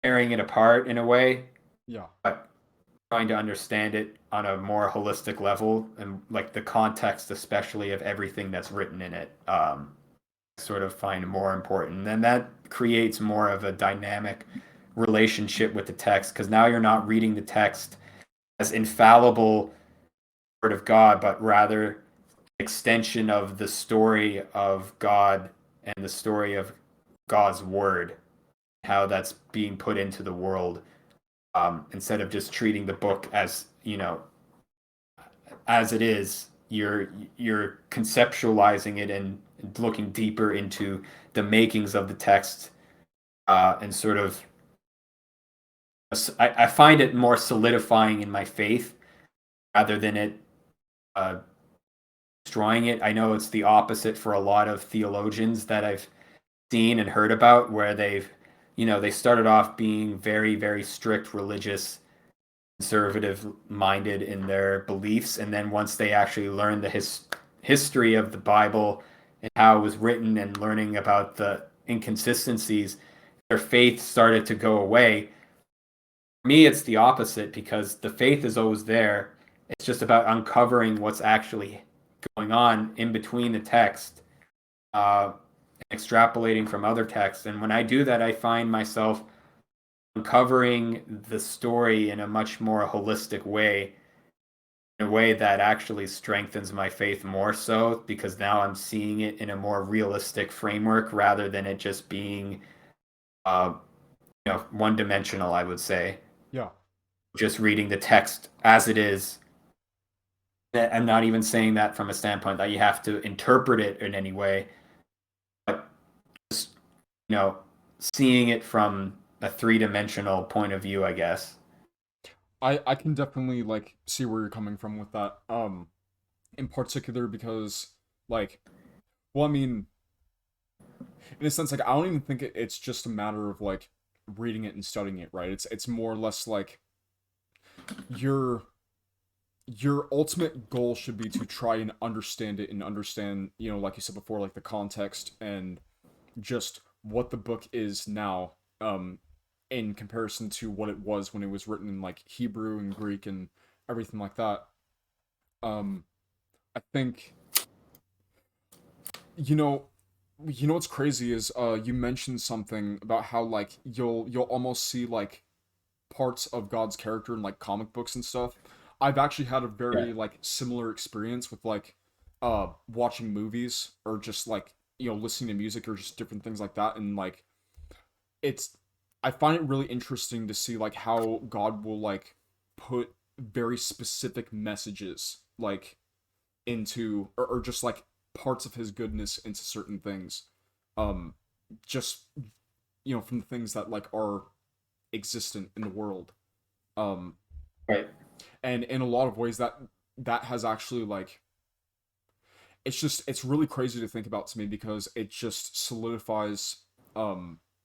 tearing it apart in a way, Yeah. but trying to understand it on a more holistic level and like the context, especially of everything that's written in it, sort of find more important. And that creates more of a dynamic relationship with the text because now you're not reading the text as infallible word of God, but rather extension of the story of God and the story of God's word, how that's being put into the world, instead of just treating the book as, as it is. You're conceptualizing it and looking deeper into the makings of the text, and sort of I find it more solidifying in my faith rather than it uh, destroying it. I know it's the opposite for a lot of theologians that I've seen and heard about, where they started off being very, very strict religious, conservative minded in their beliefs, and then once they actually learned the history of the Bible and how it was written and learning about the inconsistencies, their faith started to go away. For me, it's the opposite, because the faith is always there. It's just about uncovering what's actually going on in between the text, uh, extrapolating from other texts. And when I do that, I find myself uncovering the story in a much more holistic way, in a way that actually strengthens my faith more so, because now I'm seeing it in a more realistic framework rather than it just being, uh, one dimensional, I would say. Yeah. Just reading the text as it is. I'm not even saying that from a standpoint that you have to interpret it in any way, but just, seeing it from a three-dimensional point of view, I guess. I can definitely like see where you're coming from with that. In particular because like, well, I mean, in a sense, like I don't even think it's just a matter of like reading it and studying it, right? It's more or less like your your ultimate goal should be to try and understand it and understand, like you said before, like the context and just what the book is now, in comparison to what it was when it was written in like Hebrew and Greek and everything like that. Um, I think you know what's crazy is you mentioned something about how like you'll almost see like parts of God's character in like comic books and stuff. I've actually had a Yeah. very like similar experience with like watching movies or just like listening to music or just different things like that, and like it's I find it really interesting to see like how God will like put very specific messages like into or just like parts of his goodness into certain things, um just from the things that like are existent in the world, um Right. and in a lot of ways that has actually like it's really crazy to think about to me because it just solidifies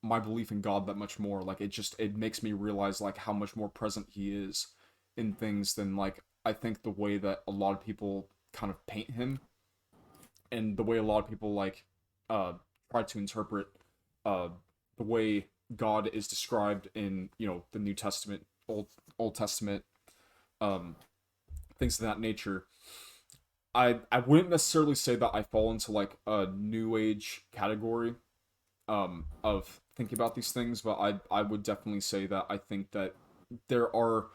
my belief in God that much more. Like it makes me realize like how much more present he is in things than like I think the way that a lot of people kind of paint him, and the way a lot of people like uh try to interpret uh the way God is described in the New Testament, Old Testament, um things of that nature. I wouldn't necessarily say that I fall into like a new age category of thinking about these things, but I would definitely say that I think that there are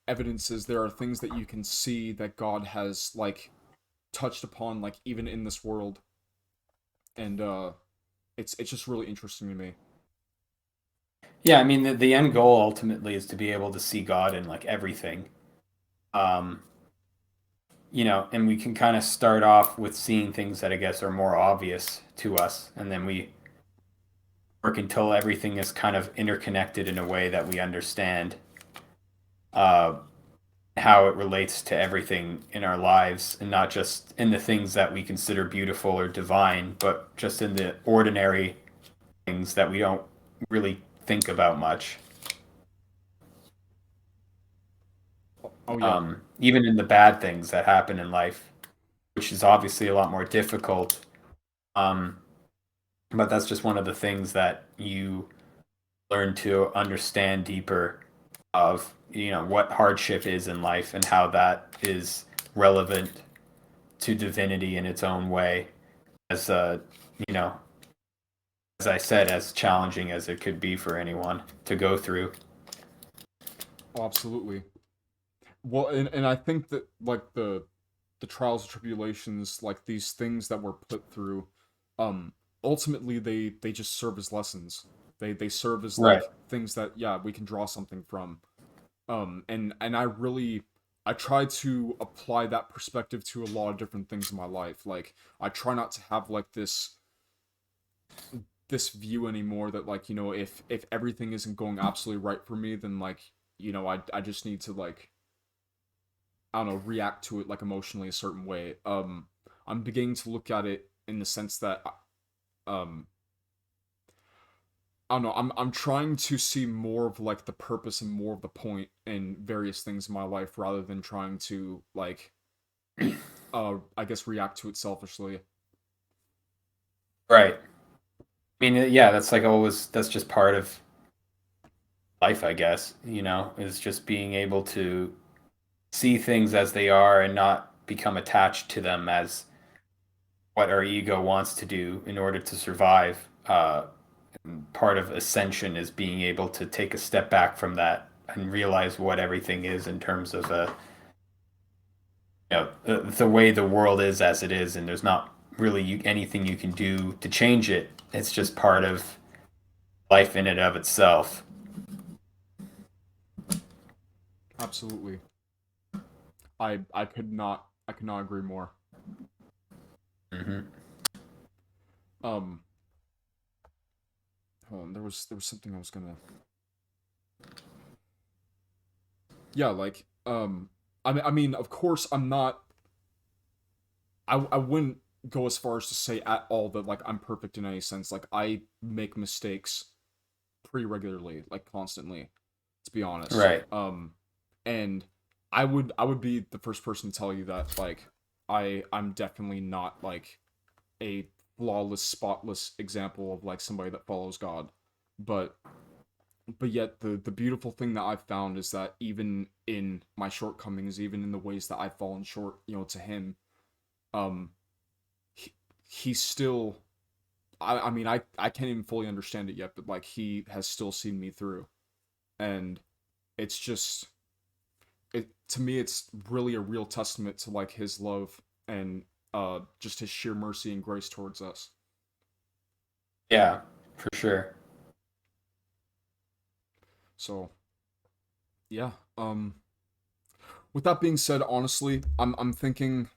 there are things that you can see that God has like touched upon like even in this world, and it's just really interesting to me. Yeah, I mean, the end goal ultimately is to be able to see God in like everything. Um, and we can kind of start off with seeing things that I guess are more obvious to us, and then we work until everything is kind of interconnected in a way that we understand, uh, how it relates to everything in our lives, and not just in the things that we consider beautiful or divine, but just in the ordinary things that we don't really think about much. Oh yeah. Even in the bad things that happen in life, which is obviously a lot more difficult. Um, but that's just one of the things that you learn to understand deeper, of what hardship is in life and how that is relevant to divinity in its own way, as you know as I said, as challenging as it could be for anyone to go through. Oh, absolutely. Well, and I think that like the trials and tribulations, like these things that we're put through, um, ultimately they just serve as lessons. They serve as Right. like things that, yeah, we can draw something from. And I try to apply that perspective to a lot of different things in my life. Like, I try not to have like this view anymore that, like, if everything isn't going absolutely right for me, then, like, I just need to, like, I don't know, react to it, like, emotionally a certain way. I'm beginning to look at it in the sense that, um I don't know, I'm trying to see more of, like, the purpose and more of the point in various things in my life, rather than trying to, like, I guess, react to it selfishly. Right. I mean, yeah, that's like always, that's just part of life, I guess, is just being able to see things as they are and not become attached to them as what our ego wants to do in order to survive. Part of ascension is being able to take a step back from that and realize what everything is in terms of the way the world is as it is, and there's not really anything you can do to change it. It's just part of life in and of itself. Absolutely. I could not agree more. Hmm. Um Hold on, there was something I was gonna. Yeah, like, I mean, of course, I wouldn't go as far as to say at all that, like, I'm perfect in any sense. Like, I make mistakes pretty regularly, like, constantly, to be honest. Right. And I would be the first person to tell you that, like, I'm definitely not, like, a flawless, spotless example of, like, somebody that follows God. But yet, the beautiful thing that I've found is that even in my shortcomings, even in the ways that I've fallen short, to him, um he's still, I mean, I can't even fully understand it yet, but, like, he has still seen me through. And it's just, it to me, it's really a real testament to, like, his love, and just his sheer mercy and grace towards us. Yeah, for sure. So, yeah. With that being said, honestly, I'm thinking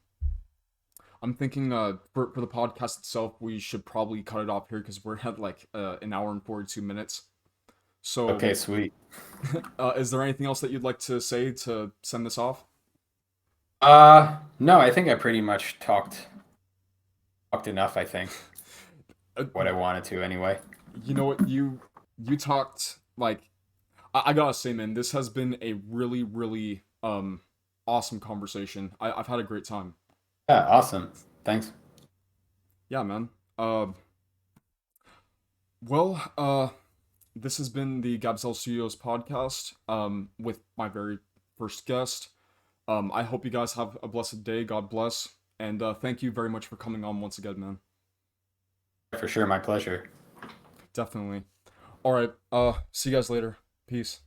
for the podcast itself, we should probably cut it off here, because we're at, like, an hour and 42 minutes. So, Okay, sweet. is there anything else that you'd like to say to send this off? No, I think I pretty much talked enough, I think. Uh, What I wanted to anyway. you know what, you talked, like, I gotta say, man, this has been a really, really awesome conversation. I've had a great time. Yeah, awesome. Thanks. Yeah, man. Well, this has been the GabsLStudios podcast, with my very first guest. I hope you guys have a blessed day. God bless. And thank you very much for coming on once again, man. For sure, my pleasure. Definitely. All right. See you guys later. Peace.